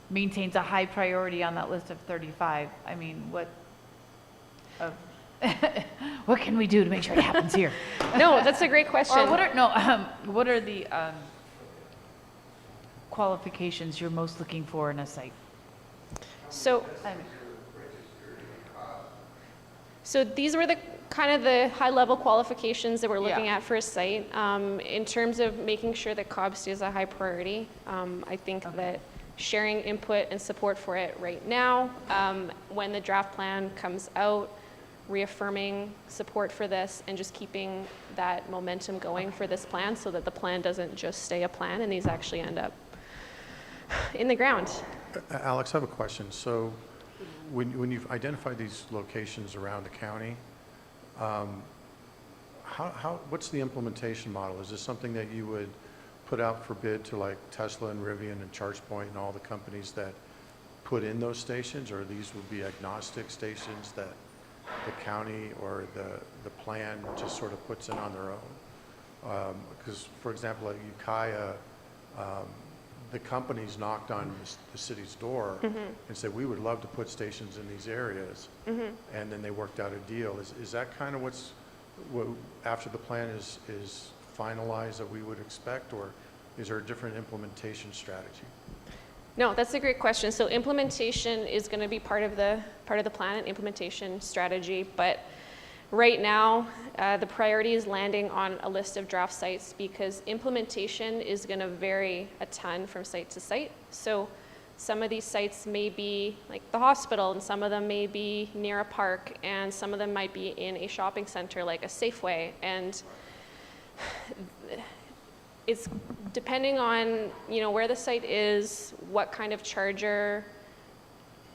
maintains a high priority on that list of 35? I mean, what can we do to make sure it happens here? No, that's a great question. Or what are the qualifications you're most looking for in a site? So these were the kind of the high-level qualifications that we're looking Yeah. at for a site. In terms of making sure that Cobb stays a high priority, I think that sharing input and support for it right now, when the draft plan comes out, reaffirming support for this and just keeping that momentum going for this plan so that the plan doesn't just stay a plan and these actually end up in the ground. Alex, I have a question. So when you've identified these locations around the county, what's the implementation model? Is this something that you would put out for bid to like Tesla and Rivian and ChargePoint and all the companies that put in those stations, or these would be agnostic stations that the county or the plan just sort of puts in on their own? Because, for example, at Ukiah, the companies knocked on the city's door and said, we would love to put stations in these areas. And then they worked out a deal. Is that kind of what, after the plan is finalized, that we would expect, or is there a different implementation strategy? No, that's a great question. So implementation is going to be part of the plan and implementation strategy, but right now the priority is landing on a list of draft sites because implementation is going to vary a ton from site to site. So some of these sites may be like the hospital, and some of them may be near a park, and some of them might be in a shopping center like a Safeway, and it's depending on, you know, where the site is, what kind of charger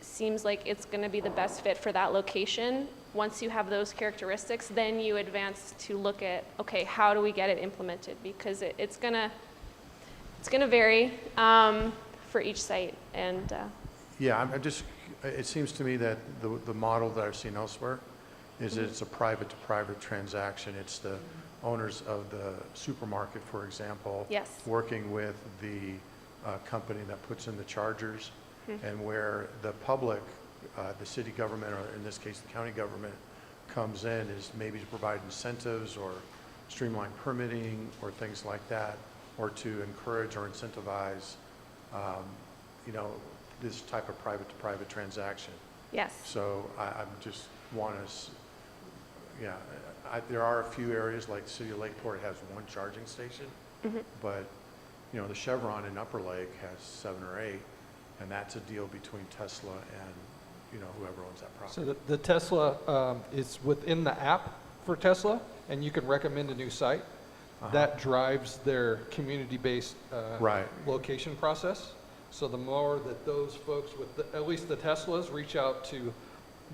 seems like it's going to be the best fit for that location. Once you have those characteristics, then you advance to look at, okay, how do we get it implemented? Because it's gonna vary for each site. And yeah, it seems to me that the model that I've seen elsewhere is that it's a private-to-private transaction. It's the owners of the supermarket, for example, yes, working with the company that puts in the chargers, and where the public, the city government, or in this case the county government, comes in is maybe to provide incentives or streamline permitting or things like that, or to encourage or incentivize, you know, this type of private-to-private transaction. yes, So I just want to, yeah, there are a few areas like the city of Lakeport has one charging station, but you know, the Chevron in Upper Lake has 7 or 8, and that's a deal between Tesla and, you know, whoever owns that property. So the Tesla is within the app for Tesla, and you can recommend a new site. That drives their community-based Right. location process. So the more that those folks with at least the Teslas reach out to,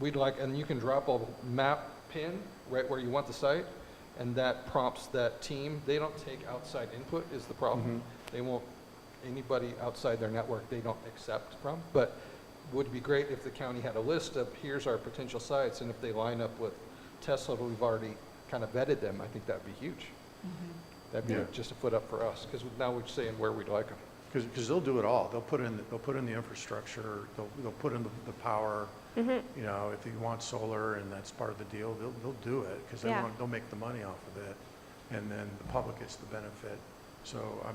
and you can drop a map pin right where you want the site, and that prompts that team. They don't take outside input is the problem. They won't, anybody outside their network, they don't accept from. But would be great if the county had a list of here's our potential sites, and if they line up with Tesla, we've already kind of vetted them, I think that'd be huge. That'd be just a foot up for us, because now we're saying where we'd like them. Because they'll do it all. They'll put in the infrastructure. They'll put in the power. You know, if you want solar and that's part of the deal, they'll do it because they'll make the money off of it, and then the public gets the benefit. So I'm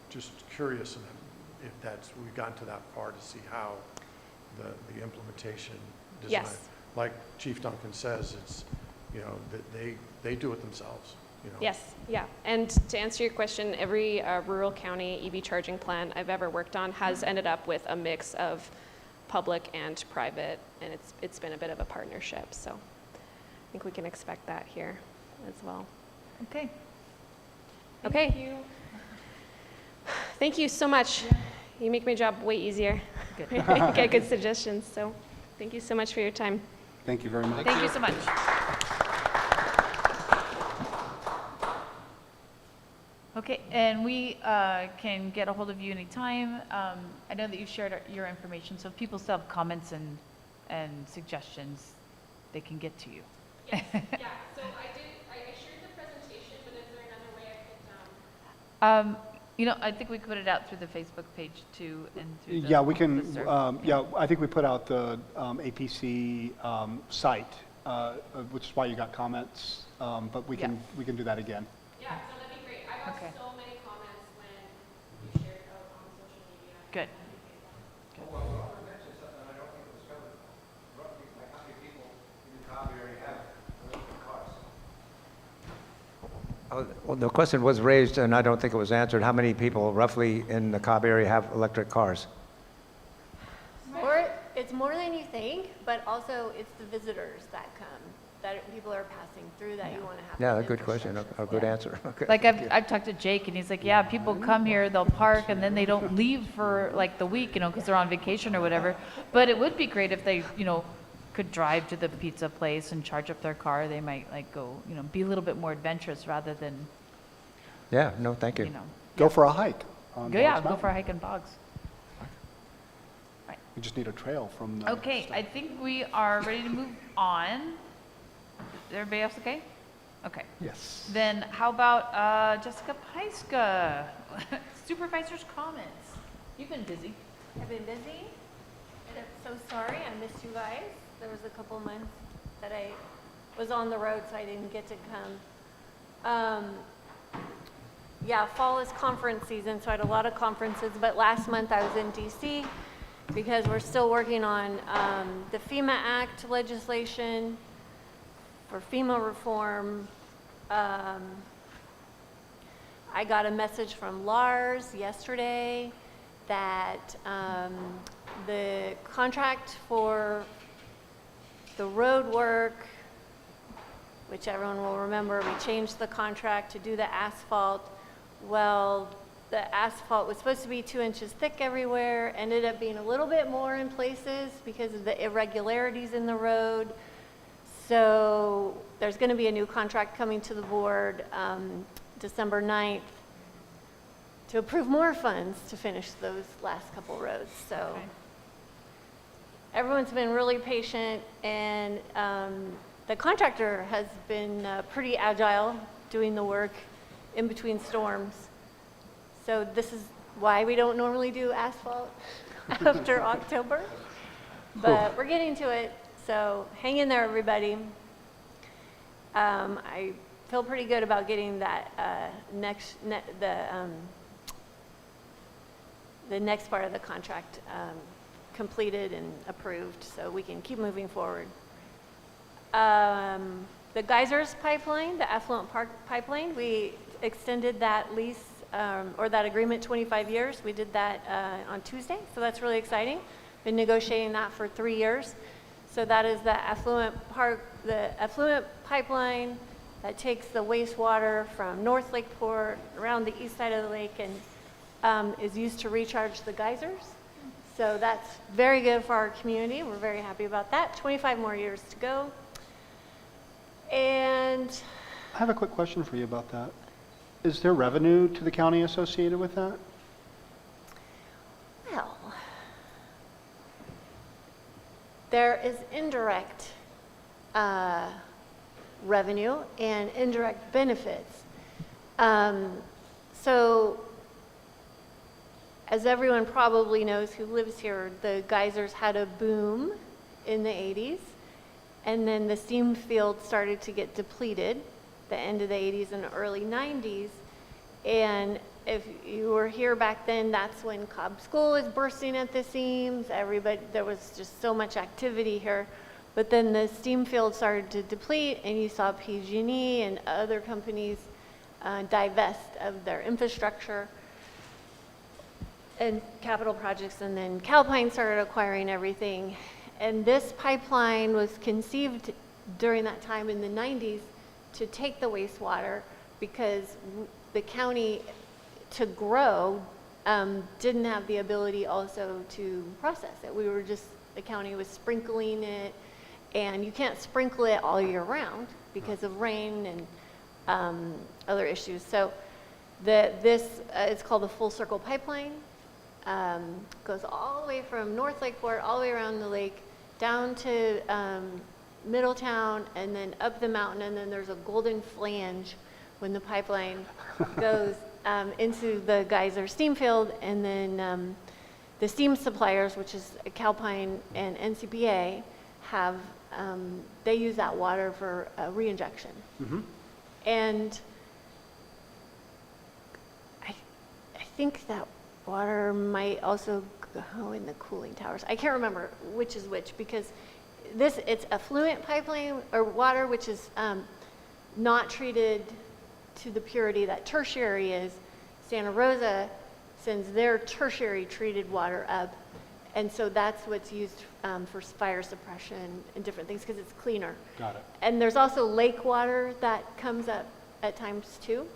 just curious if we've gotten to that far to see how the implementation design. Yes. Like Chief Duncan says, it's, you know, that they do it themselves. You know? yes, yeah. And to answer your question, every rural county EV charging plan I've ever worked on has ended up with a mix of public and private, and it's been a bit of a partnership. So I think we can expect that here as well. Okay. Okay. Thank you. Thank you so much. You make my job way easier. Good. Get good suggestions. So thank you so much for your time. Thank you very much. Thank you so much. Okay, and we can get a hold of you anytime. I know that you've shared your information, so if people still have comments and suggestions, they can get to you. Yes, yeah. So I shared the presentation, but is there another way I could? You know, I think we could put it out through the Facebook page too, and through the Yeah, we can, listserv. yeah, I think we put out the APC site, which is why you got comments, but we can do that again. Yeah, so that'd be great. I got Okay. so many comments when you shared it out on social media. Good. Well, the question was raised, and I don't think it was answered. How many people roughly in the Cobb area have electric cars? It's more than you think, but also it's the visitors that come, that people are passing through that you want to have. Yeah, that a good question, a good answer. Okay. Like I've talked to Jake, and he's like, yeah, people come here, they'll park, and then they don't leave for like the week, you know, because they're on vacation or whatever. But it would be great if they, you know, could drive to the pizza place and charge up their car, they might like go, you know, be a little bit more adventurous rather than, Yeah, no, thank you you. know. Go for a hike on Go, yeah, Boggs go Mountain. for a hike in Boggs. We just need a trail from the. Okay, I think we are ready to move on. Everybody else okay? Okay. Yes. Then how about Jessica Pyska? Supervisor's comments. You've been busy. I've been busy, and I'm so sorry I missed you guys. There was a couple months that I was on the road, so I didn't get to come. Yeah, fall is conference season, so I had a lot of conferences, but last month I was in DC because we're still working on the FEMA Act legislation for FEMA reform. I got a message from Lars yesterday that the contract for the road work, which everyone will remember, we changed the contract to do the asphalt. Well, the asphalt was supposed to be 2 inches thick everywhere, ended up being a little bit more in places because of the irregularities in the road. So there's going to be a new contract coming to the board December 9th to approve more funds to finish those last couple roads. So Okay. everyone's been really patient, and the contractor has been pretty agile doing the work in between storms. So this is why we don't normally do asphalt after October, but we're getting to it. So hang in there, everybody. I feel pretty good about getting that the next part of the contract completed and approved, so we can keep moving forward. The geysers pipeline, the effluent park pipeline, we extended that lease or that agreement 25 years. We did that on Tuesday, so that's really exciting. Been negotiating that for 3 years. So that is the effluent pipeline that takes the wastewater from North Lakeport around the east side of the lake and is used to recharge the geysers. So that's very good for our community. We're very happy about that. 25 more years to go. And I have a quick question for you about that. Is there revenue to the county associated with that? well, there is indirect revenue and indirect benefits. So as everyone probably knows who lives here, the geysers had a boom in the 80s, and then the steam field started to get depleted the end of the 80s and early 90s. And if you were here back then, that's when Cobb School was bursting at the seams. There was just so much activity here. But then the steam field started to deplete, and you saw PG&E and other companies divest of their infrastructure and capital projects, and then Calpine started acquiring everything. And this pipeline was conceived during that time in the 90s to take the wastewater because the county, to grow, didn't have the ability also to process it. The county was sprinkling it, and you can't sprinkle it all year round because of rain and other issues. So it's called the Full Circle Pipeline. Goes all the way from North Lakeport, all the way around the lake, down to Middletown, and then up the mountain, and then there's a golden flange when the pipeline goes into the geyser steam field, and then the steam suppliers, which is Calpine and NCPA, they use that water for reinjection. Mm-hmm. And I think that water might also go in the cooling towers. I can't remember which is which, because it's effluent pipeline or water, which is not treated to the purity that tertiary is. Santa Rosa sends their tertiary treated water up, and so that's what's used for fire suppression and different things because it's cleaner. Got it. And there's also lake water that comes up at times too.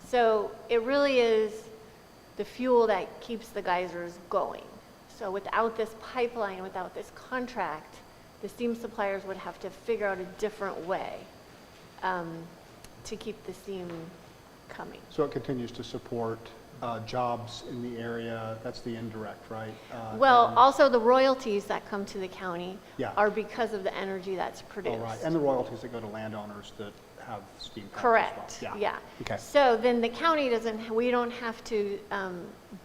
So it really is the fuel that keeps the geysers going. So without this pipeline, without this contract, the steam suppliers would have to figure out a different way to keep the steam coming. So it continues to support jobs in the area. That's the indirect, right? Well, and- also the royalties that come to the county Yeah. are because of the energy that's produced. All right, and the royalties that go to landowners that have steam power as Correct, well. yeah. Okay. So then the county we don't have to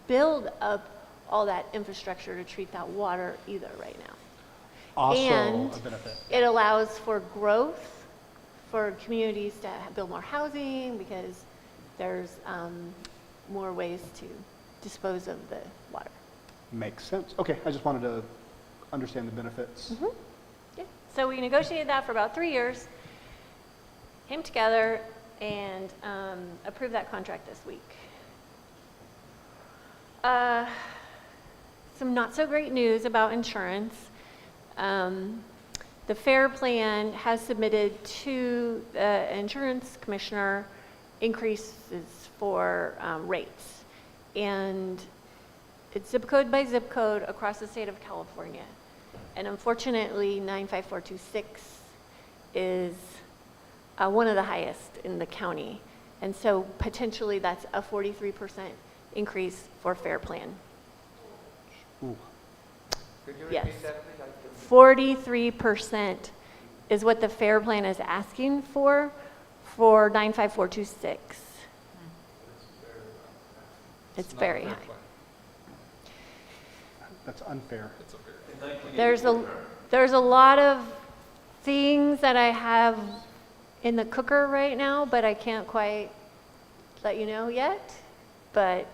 build up all that infrastructure to treat that water either right now. Also And a benefit. it allows for growth for communities to build more housing because there's more ways to dispose of the water. Makes sense. Okay, I just wanted to understand the benefits. Yeah. So we negotiated that for about 3 years, came together and approved that contract this week. Some not so great news about insurance. The FAIR plan has submitted to the insurance commissioner increases for rates. And it's zip code by zip code across the state of California. And unfortunately, 95426 is one of the highest in the county. And so potentially that's a 43% increase for FAIR plan. Ooh. Yes. 43% is what the FAIR plan is asking for 95426. It's very high. That's unfair. There's a lot of things that I have in the cooker right now, but I can't quite let you know yet. But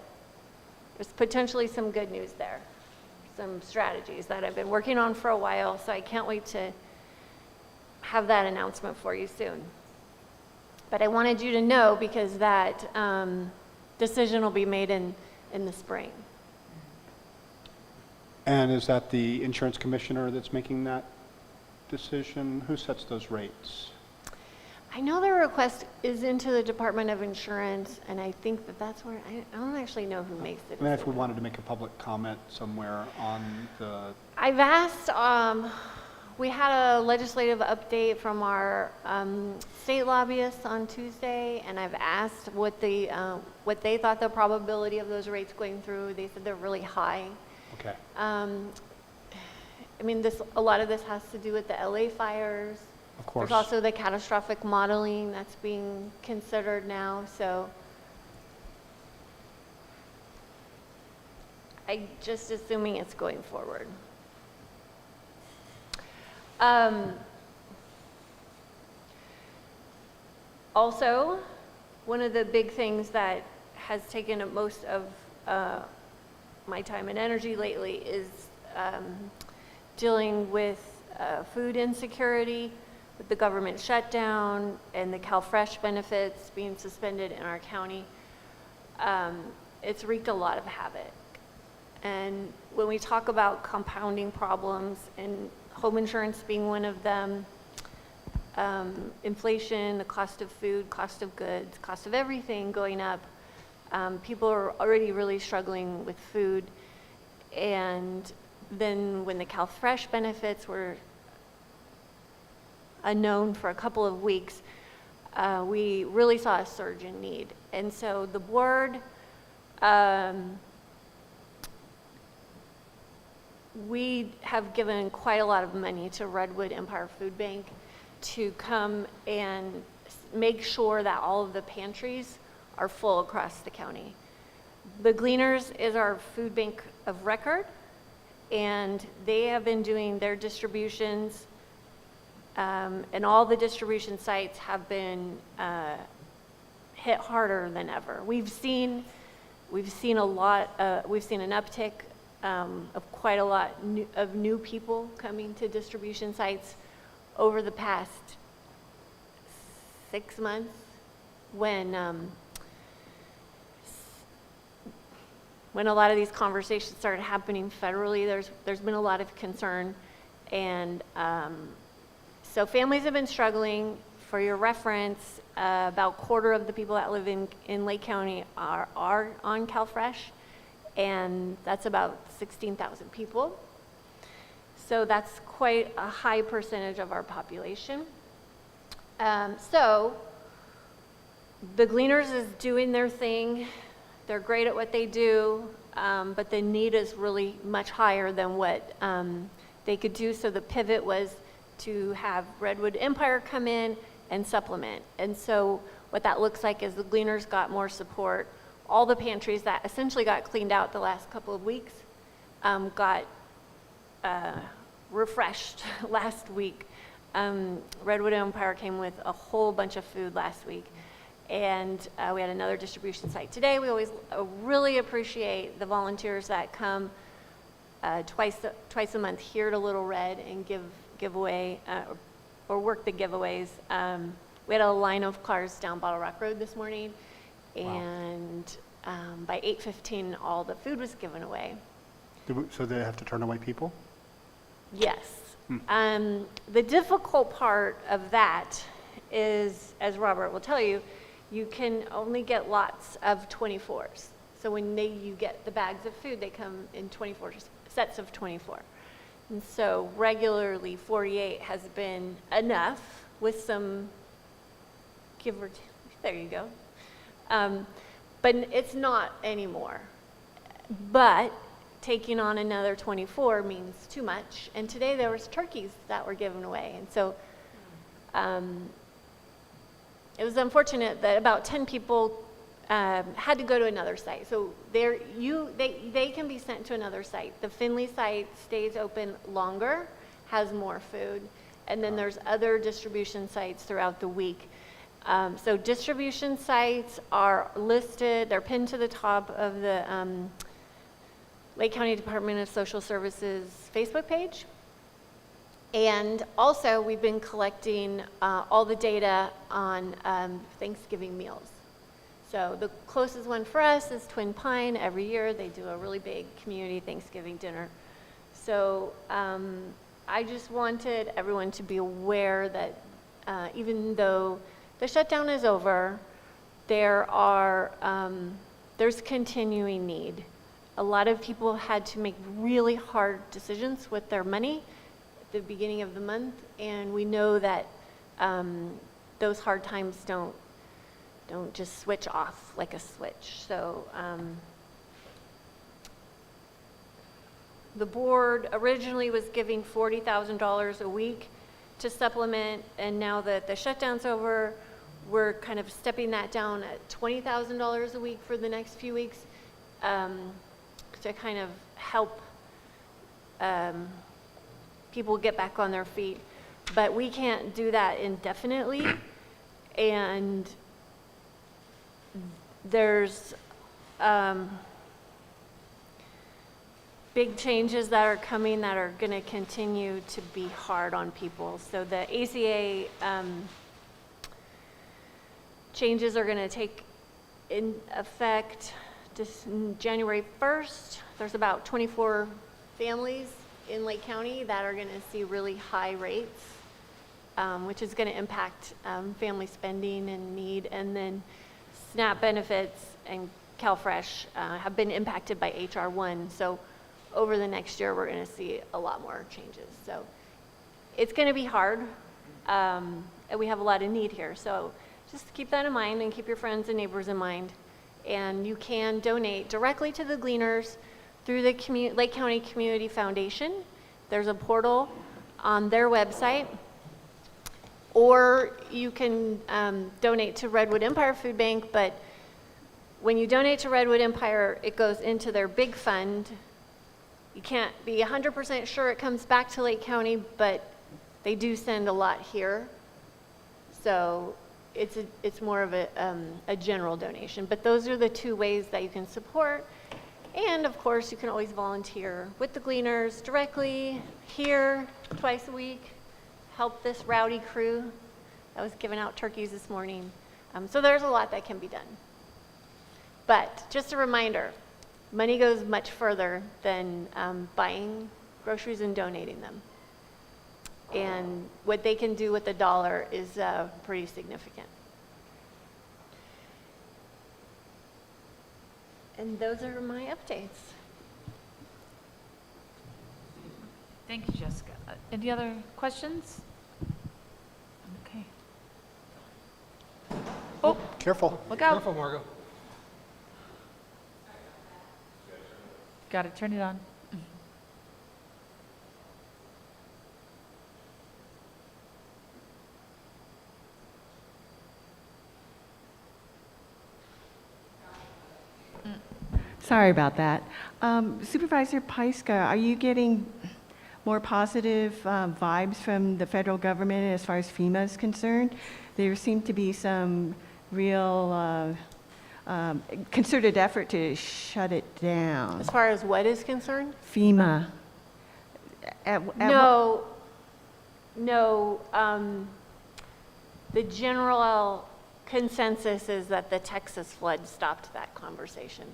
there's potentially some good news there. Some strategies that I've been working on for a while, so I can't wait to have that announcement for you soon. But I wanted you to know because that decision will be made in the spring. And is that the insurance commissioner that's making that decision? Who sets those rates? I know the request is into the Department of Insurance, and I think that's where, I don't actually know who makes it. And then if we wanted to make a public comment somewhere on the, I've asked, we had a legislative update from our state lobbyists on Tuesday, and I've asked what they thought the probability of those rates going through. They said they're really high. okay. I mean, a lot of this has to do with the LA fires. Of course. There's also the catastrophic modeling that's being considered now, so I'm just assuming it's going forward. Also, one of the big things that has taken up most of my time and energy lately is dealing with food insecurity, with the government shutdown and the CalFresh benefits being suspended in our county. It's wreaked a lot of havoc. And when we talk about compounding problems, and home insurance being one of them, inflation, the cost of food, cost of goods, cost of everything going up, people are already really struggling with food. And then when the CalFresh benefits were unknown for a couple of weeks, we really saw a surge in need. And so the board, we have given quite a lot of money to Redwood Empire Food Bank to come and make sure that all of the pantries are full across the county. The Gleaners is our food bank of record, and they have been doing their distributions, and all the distribution sites have been hit harder than ever. We've seen an uptick of quite a lot of new people coming to distribution sites over the past 6 months when a lot of these conversations started happening federally. There's been a lot of concern, and so families have been struggling. For your reference, about a quarter of the people that live in Lake County are on CalFresh, and that's about 16,000 people. So that's quite a high percentage of our population. So the Gleaners is doing their thing. They're great at what they do, but the need is really much higher than what they could do. So the pivot was to have Redwood Empire come in and supplement. And so what that looks like is the Gleaners got more support. All the pantries that essentially got cleaned out the last couple of weeks got refreshed last week. Redwood Empire came with a whole bunch of food last week. And we had another distribution site today. We always really appreciate the volunteers that come twice a month here to Little Red and give away or work the giveaways. We had a line of cars down Bottle Rock Road this morning, and by 8:15, all the food was given away. So they have to turn away people? Yes. The difficult part of that is, as Robert will tell you, you can only get lots of 24s. So when you get the bags of food, they come in 24 sets of 24. And so regularly 48 has been enough with some give or take. There you go. But it's not anymore. But taking on another 24 means too much. And today there was turkeys that were given away. And so it was unfortunate that about 10 people had to go to another site. So they can be sent to another site. The Findlay site stays open longer, has more food, and then there's other distribution sites throughout the week. So distribution sites are listed, they're pinned to the top of the Lake County Department of Social Services Facebook page. And also, we've been collecting all the data on Thanksgiving meals. So the closest one for us is Twin Pine. Every year, they do a really big community Thanksgiving dinner. So I just wanted everyone to be aware that even though the shutdown is over, there's continuing need. A lot of people had to make really hard decisions with their money the beginning of the month, and we know that those hard times don't just switch off like a switch. So the board originally was giving $40,000 a week to supplement, and now that the shutdown's over, we're kind of stepping that down at $20,000 a week for the next few weeks to kind of help people get back on their feet. But we can't do that indefinitely, and there's big changes that are coming that are going to continue to be hard on people. So the ACA changes are going to take in effect January 1st. There's about 24 families in Lake County that are going to see really high rates, which is going to impact family spending and need. And then SNAP benefits and CalFresh have been impacted by HR 1. So over the next year, we're going to see a lot more changes. So it's going to be hard, and we have a lot of need here. So just keep that in mind and keep your friends and neighbors in mind. And you can donate directly to the Gleaners through the Lake County Community Foundation. There's a portal on their website. Or you can donate to Redwood Empire Food Bank, but when you donate to Redwood Empire, it goes into their big fund. You can't be 100% sure it comes back to Lake County, but they do send a lot here. So it's more of a general donation. But those are the two ways that you can support. And of course, you can always volunteer with the Gleaners directly here twice a week. Help this rowdy crew that was giving out turkeys this morning. So there's a lot that can be done. But just a reminder, money goes much further than buying groceries and donating them. And what they can do with a dollar is pretty significant. And those are my updates. Thank you, Jessica. Any other questions? Okay. Oh, Careful. look out. Careful, Margot. Got to turn it on. Sorry about that. Supervisor Pyska, are you getting more positive vibes from the federal government as far as FEMA is concerned? There seemed to be some real concerted effort to shut it down. As far as what is concerned? FEMA. No, the general consensus is that the Texas flood stopped that conversation.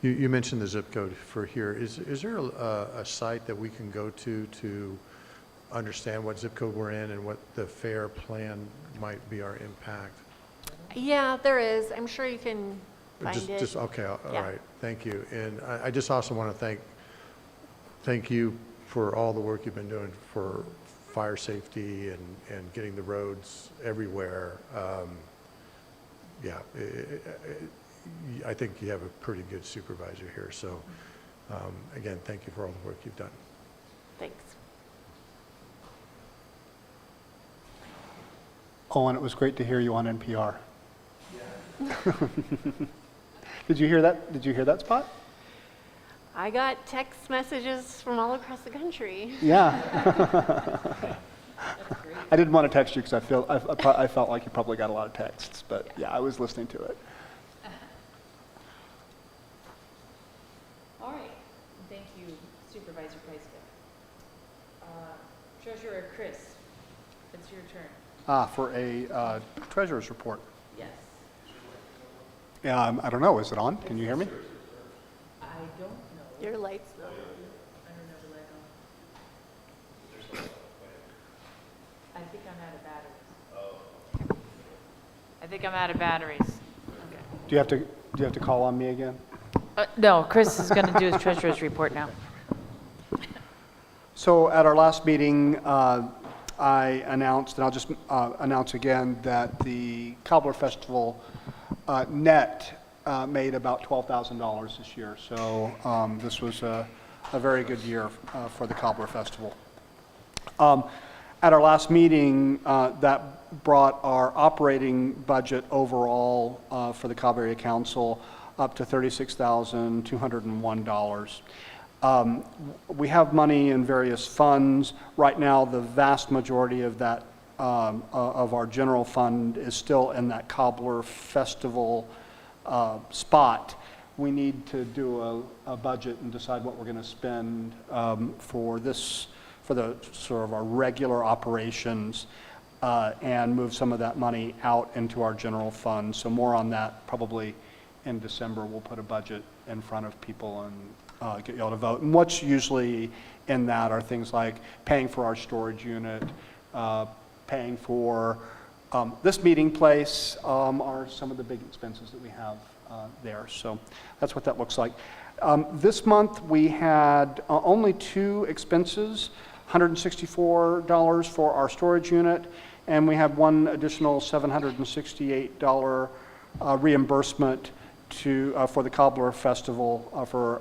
You mentioned the zip code for here. Is there a site that we can go to understand what zip code we're in and what the FAIR plan might be our impact? Yeah, there is. I'm sure you can find it. Okay, all Yeah. right, thank you. And I just also want to thank you for all the work you've been doing for fire safety and getting the roads everywhere. Yeah, I think you have a pretty good supervisor here. So again, thank you for all the work you've done. Thanks. Oh, and it was great to hear you on NPR. Did you hear that? Did you hear that, Spot? I got text messages from all across the country. Yeah. I didn't want to text you because I felt like you probably got a lot of texts, but yeah, I was listening to it. All right. Thank you, Supervisor Pyska. Treasurer Chris, it's your turn. For a treasurer's report. Yes. I don't know. Is it on? Can you hear me? I don't know. Your lights though. I don't know the light on. I think I'm out of batteries. I think I'm out of batteries. Okay. Do you have to call on me again? No, Chris is going to do his treasurer's report now. So at our last meeting, I announced, and I'll just announce again, that the Cobbler Festival net made about $12,000 this year. So this was a very good year for the Cobbler Festival. At our last meeting, that brought our operating budget overall for the Cobb Area Council up to $36,201. We have money in various funds. Right now, the vast majority of that, of our general fund is still in that Cobbler Festival spot. We need to do a budget and decide what we're going to spend for the sort of our regular operations and move some of that money out into our general fund. So more on that probably in December. We'll put a budget in front of people and get you all to vote. And what's usually in that are things like paying for our storage unit, paying for this meeting place are some of the big expenses that we have there. So that's what that looks like. This month we had only two expenses, $164 for our storage unit, and we had one additional $768 reimbursement for the Cobbler Festival for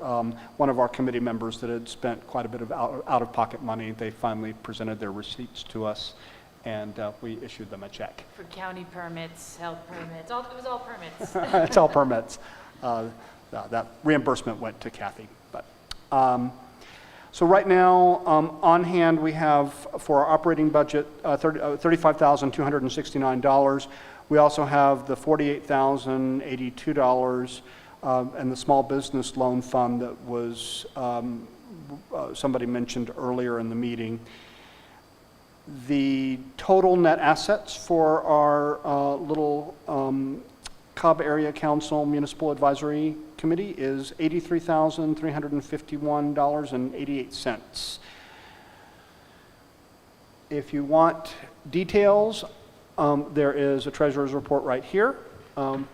one of our committee members that had spent quite a bit of out-of-pocket money. They finally presented their receipts to us, and we issued them a check. For county permits, health permits, it was all permits. It's all permits. That reimbursement went to Kathy. But so right now, on hand, we have for our operating budget $35,269. We also have the $48,082 and the small business loan fund that was somebody mentioned earlier in the meeting. The total net assets for our little Cobb Area Council Municipal Advisory Committee is $83,351.88. If you want details, there is a treasurer's report right here.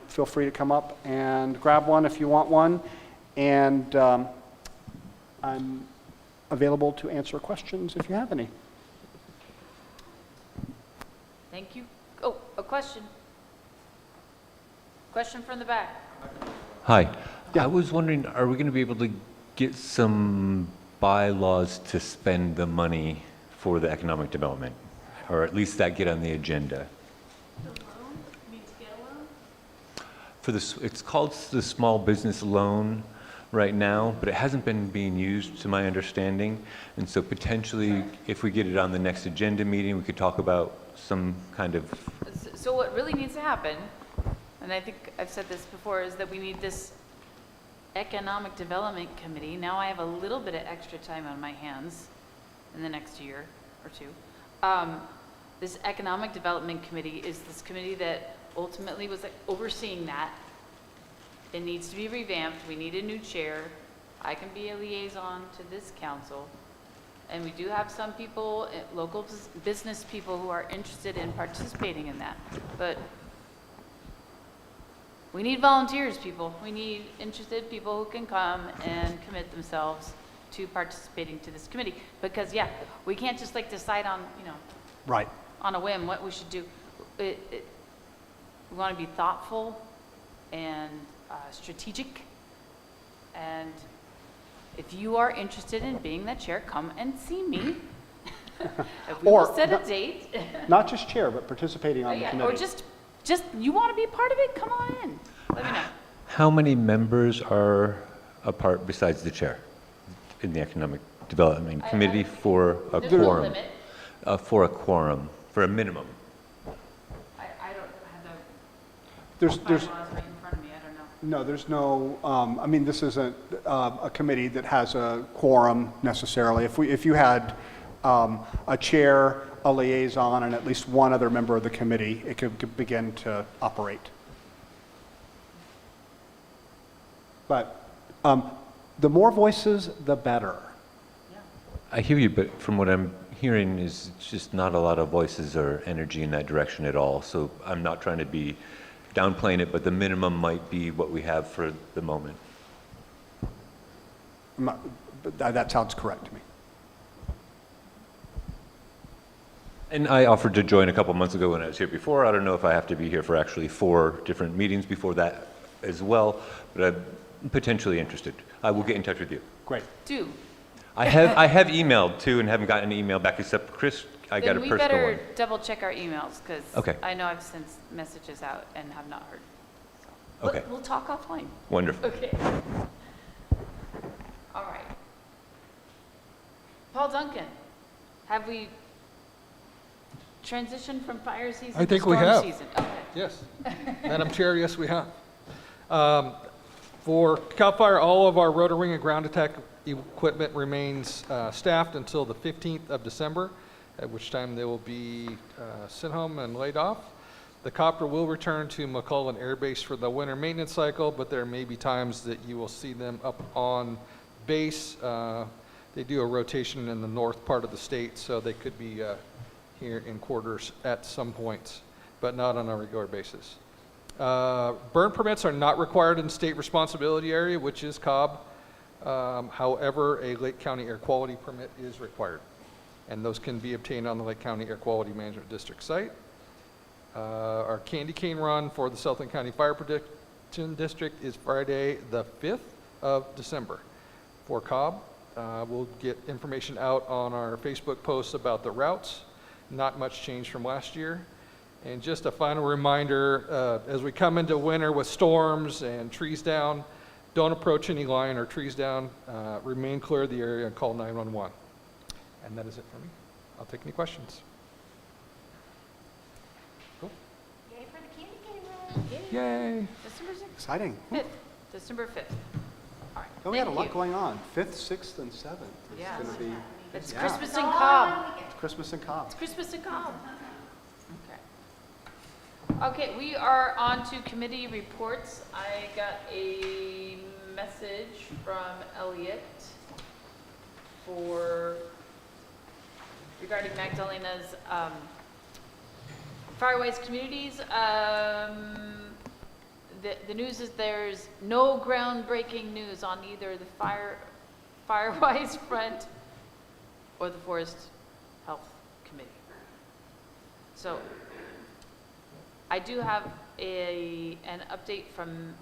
Feel free to come up and grab one if you want one. And I'm available to answer questions if you have any. Thank you. Oh, a question. Question from the back. Hi. I was wondering, are we going to be able to get some bylaws to spend the money for the economic development? Or at least that get on the agenda? The loan? You mean to get a loan? For this, it's called the small business loan right now, but it hasn't been being used to my understanding. And so potentially, if we get it on the next agenda meeting, we could talk about some kind of, So what really needs to happen, and I think I've said this before, is that we need this Economic Development Committee. Now I have a little bit of extra time on my hands in the next year or two. This Economic Development Committee is this committee that ultimately was like overseeing that. It needs to be revamped. We need a new chair. I can be a liaison to this council. And we do have some people, local business people who are interested in participating in that. But we need volunteers, people. We need interested people who can come and commit themselves to participating to this committee. Because, yeah, we can't just like decide on, Right. on a whim what we should do. We want to be thoughtful and strategic. And if you are interested in being the chair, come and see me. If we Or will set a not- date. Not just chair, but participating on the Yeah, committee. or just you want to be part of it, come on in. Let me know. how many members are a part besides the chair in the Economic Development Committee for a There's no quorum? limit. For a quorum, for a minimum. I don't have There's, the there's, bylaws right in front of me, I don't know. no, there's no, I mean, this isn't a committee that has a quorum necessarily. If you had a chair, a liaison, and at least one other member of the committee, it could begin to operate. But the more voices, the better. I hear you, but from what I'm hearing is it's just not a lot of voices or energy in that direction at all. So I'm not trying to be downplaying it, but the minimum might be what we have for the moment. But that sounds correct to me. And I offered to join a couple months ago when I was here before. I don't know if I have to be here for actually 4 different meetings before that as well, but I'm potentially interested. I will get in touch with you. Great. Do. I have emailed too and haven't gotten an email back except Chris. I got a Then we personal better one. double check our emails, because Okay. I know I've sent messages out and have not heard. So, Okay. We'll talk offline. Wonderful. Okay. All right. Paul Duncan, have we transitioned from fire season I think to we storm have. season? Okay. Yes. Madam Chair, yes, we have. For CAL FIRE, all of our rotor wing and ground attack equipment remains staffed until the 15th of December, at which time they will be sent home and laid off. The copter will return to McClellan Air Base for the winter maintenance cycle, but there may be times that you will see them up on base. They do a rotation in the north part of the state, so they could be here in quarters at some points, but not on a regular basis. Burn permits are not required in state responsibility area, which is Cobb. However, a Lake County air quality permit is required, and those can be obtained on the Lake County Air Quality Management District site. Our candy cane run for the Southland County Fire Protection District is Friday, the 5th of December. For Cobb, we'll get information out on our Facebook posts about the routes. Not much change from last year. And just a final reminder, as we come into winter with storms and trees down, don't approach any line or trees down. Remain clear of the area and call 911. And that is it for me. I'll take any questions. Cool. Yay for the candy cane run. Yay. December 6th. Exciting. 5th. December 5th. All right. Oh, we had a Thank lot you. going on. 5th, 6th, and 7th. Yeah. It's going to be It's yeah. Christmas in Cobb. It's Christmas in Cobb. It's Christmas in Cobb. Okay. Okay, we are on to committee reports. I got a message from Elliot regarding Magdalena's Fireways Communities. The news is there's no groundbreaking news on either the Firewise front or the Forest Health Committee. So I do have an update from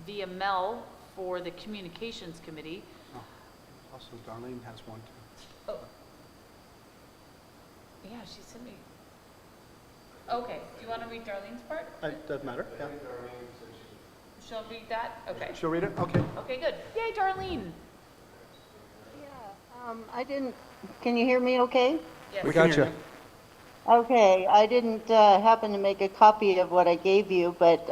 via Mel for the Communications Committee. Oh, also, Darlene has one too. Oh. Yeah, she sent me. Okay, do you want to read Darlene's part? Doesn't matter, yeah. She'll read that? Okay. She'll read it? Okay. Okay, good. Yay, Darlene. I didn't, can you hear me okay? Yes. We got you. Okay, I didn't happen to make a copy of what I gave you, but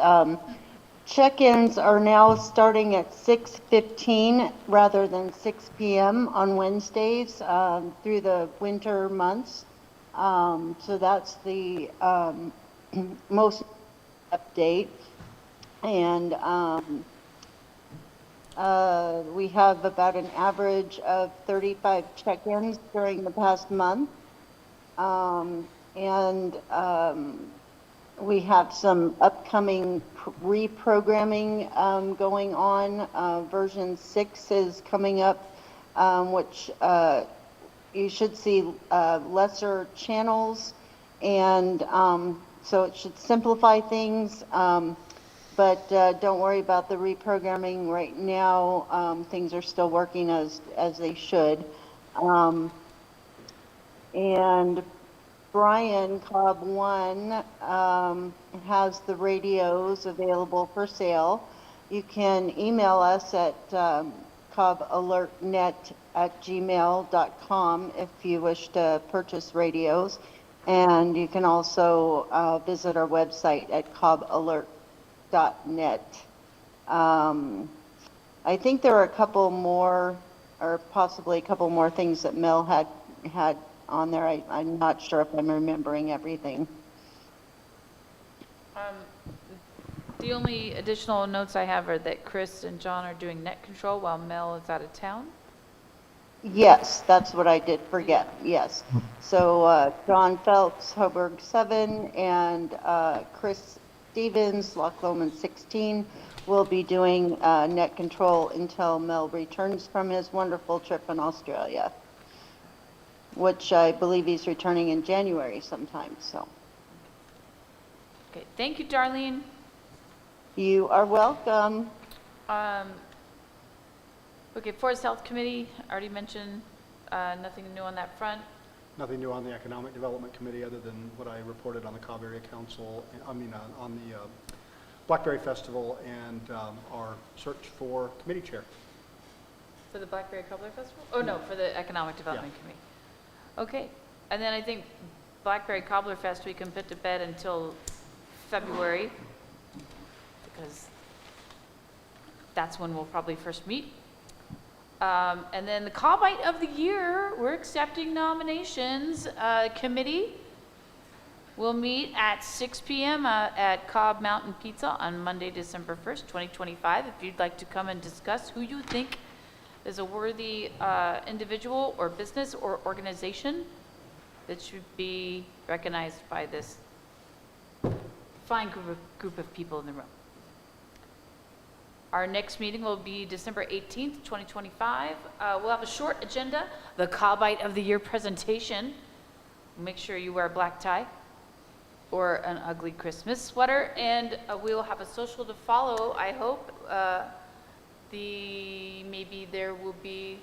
check-ins are now starting at 6:15 rather than 6 p.m. on Wednesdays through the winter months. So that's the most update. And we have about an average of 35 check-ins during the past month. We have some upcoming reprogramming going on. Version 6 is coming up, which you should see lesser channels, and so it should simplify things. But don't worry about the reprogramming right now. Things are still working as they should. And Brian, Cobb 1, has the radios available for sale. You can email us at cobbalertnet@gmail.com if you wish to purchase radios. And you can also visit our website at cobbalert.net. I think there are a couple more, or possibly a couple more things that Mel had on there. I'm not sure if I'm remembering everything. The only additional notes I have are that Chris and John are doing net control while Mel is out of town. Yes, that's what I did forget, yes. So John Phelps, Hoburg 7, and Chris Stevens, Loch Lomond 16, will be doing net control until Mel returns from his wonderful trip in Australia, which I believe he's returning in January sometime, so. Okay, thank you, Darlene. You are welcome. Okay, Forest Health Committee, already mentioned, nothing new on that front. Nothing new on the Economic Development Committee other than what I reported on the Cobb Area Council, on the Blackberry Festival and our search for committee chair. For the Blackberry Cobbler Festival? Oh, no, for the Economic Development Committee. Okay, and then I think Blackberry Cobbler Fest we can put to bed until February, because that's when we'll probably first meet. And then the Cobbite of the Year, we're accepting nominations. Committee will meet at 6 p.m. At Cobb Mountain Pizza on Monday, December 1st, 2025. If you'd like to come and discuss who you think is a worthy individual or business or organization that should be recognized by this fine group of people in the room. Our next meeting will be December 18th, 2025. We'll have a short agenda, the Cobbite of the Year presentation. Make sure you wear a black tie or an ugly Christmas sweater, and we'll have a social to follow, I hope. Maybe there will be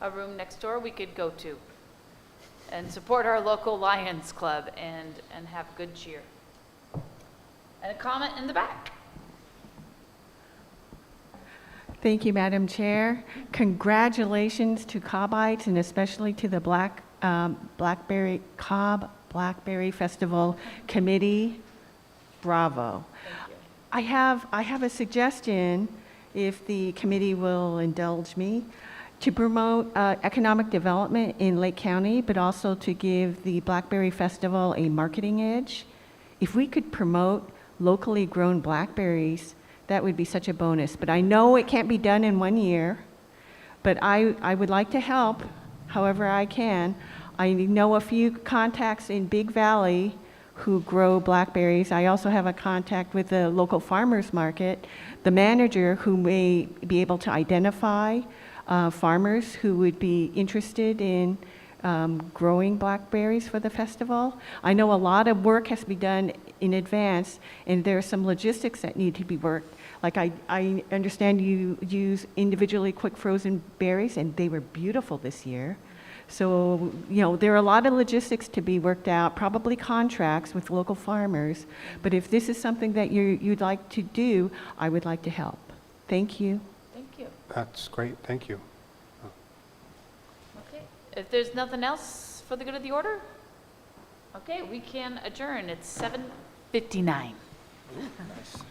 a room next door we could go to and support our local Lions Club and have good cheer. And a comment in the back. Thank you, Madam Chair. Congratulations to Cobbites and especially to the Cobb Blackberry Festival Committee. Bravo. Thank you. I have a suggestion, if the committee will indulge me, to promote economic development in Lake County, but also to give the Blackberry Festival a marketing edge. if we could promote locally grown blackberries, that would be such a bonus. But I know it can't be done in 1 year, but I would like to help however I can. I know a few contacts in Big Valley who grow blackberries. I also have a contact with the local farmers market, the manager who may be able to identify farmers who would be interested in growing blackberries for the festival. I know a lot of work has to be done in advance, and there are some logistics that need to be worked. Like I understand you use individually quick frozen berries, and they were beautiful this year. So, you know, there are a lot of logistics to be worked out, probably contracts with local farmers. But if this is something that you'd like to do, I would like to help. Thank you. Thank you. That's great, thank you. Okay, if there's nothing else for the good of the order, okay, we can adjourn. It's 7:59. Nice.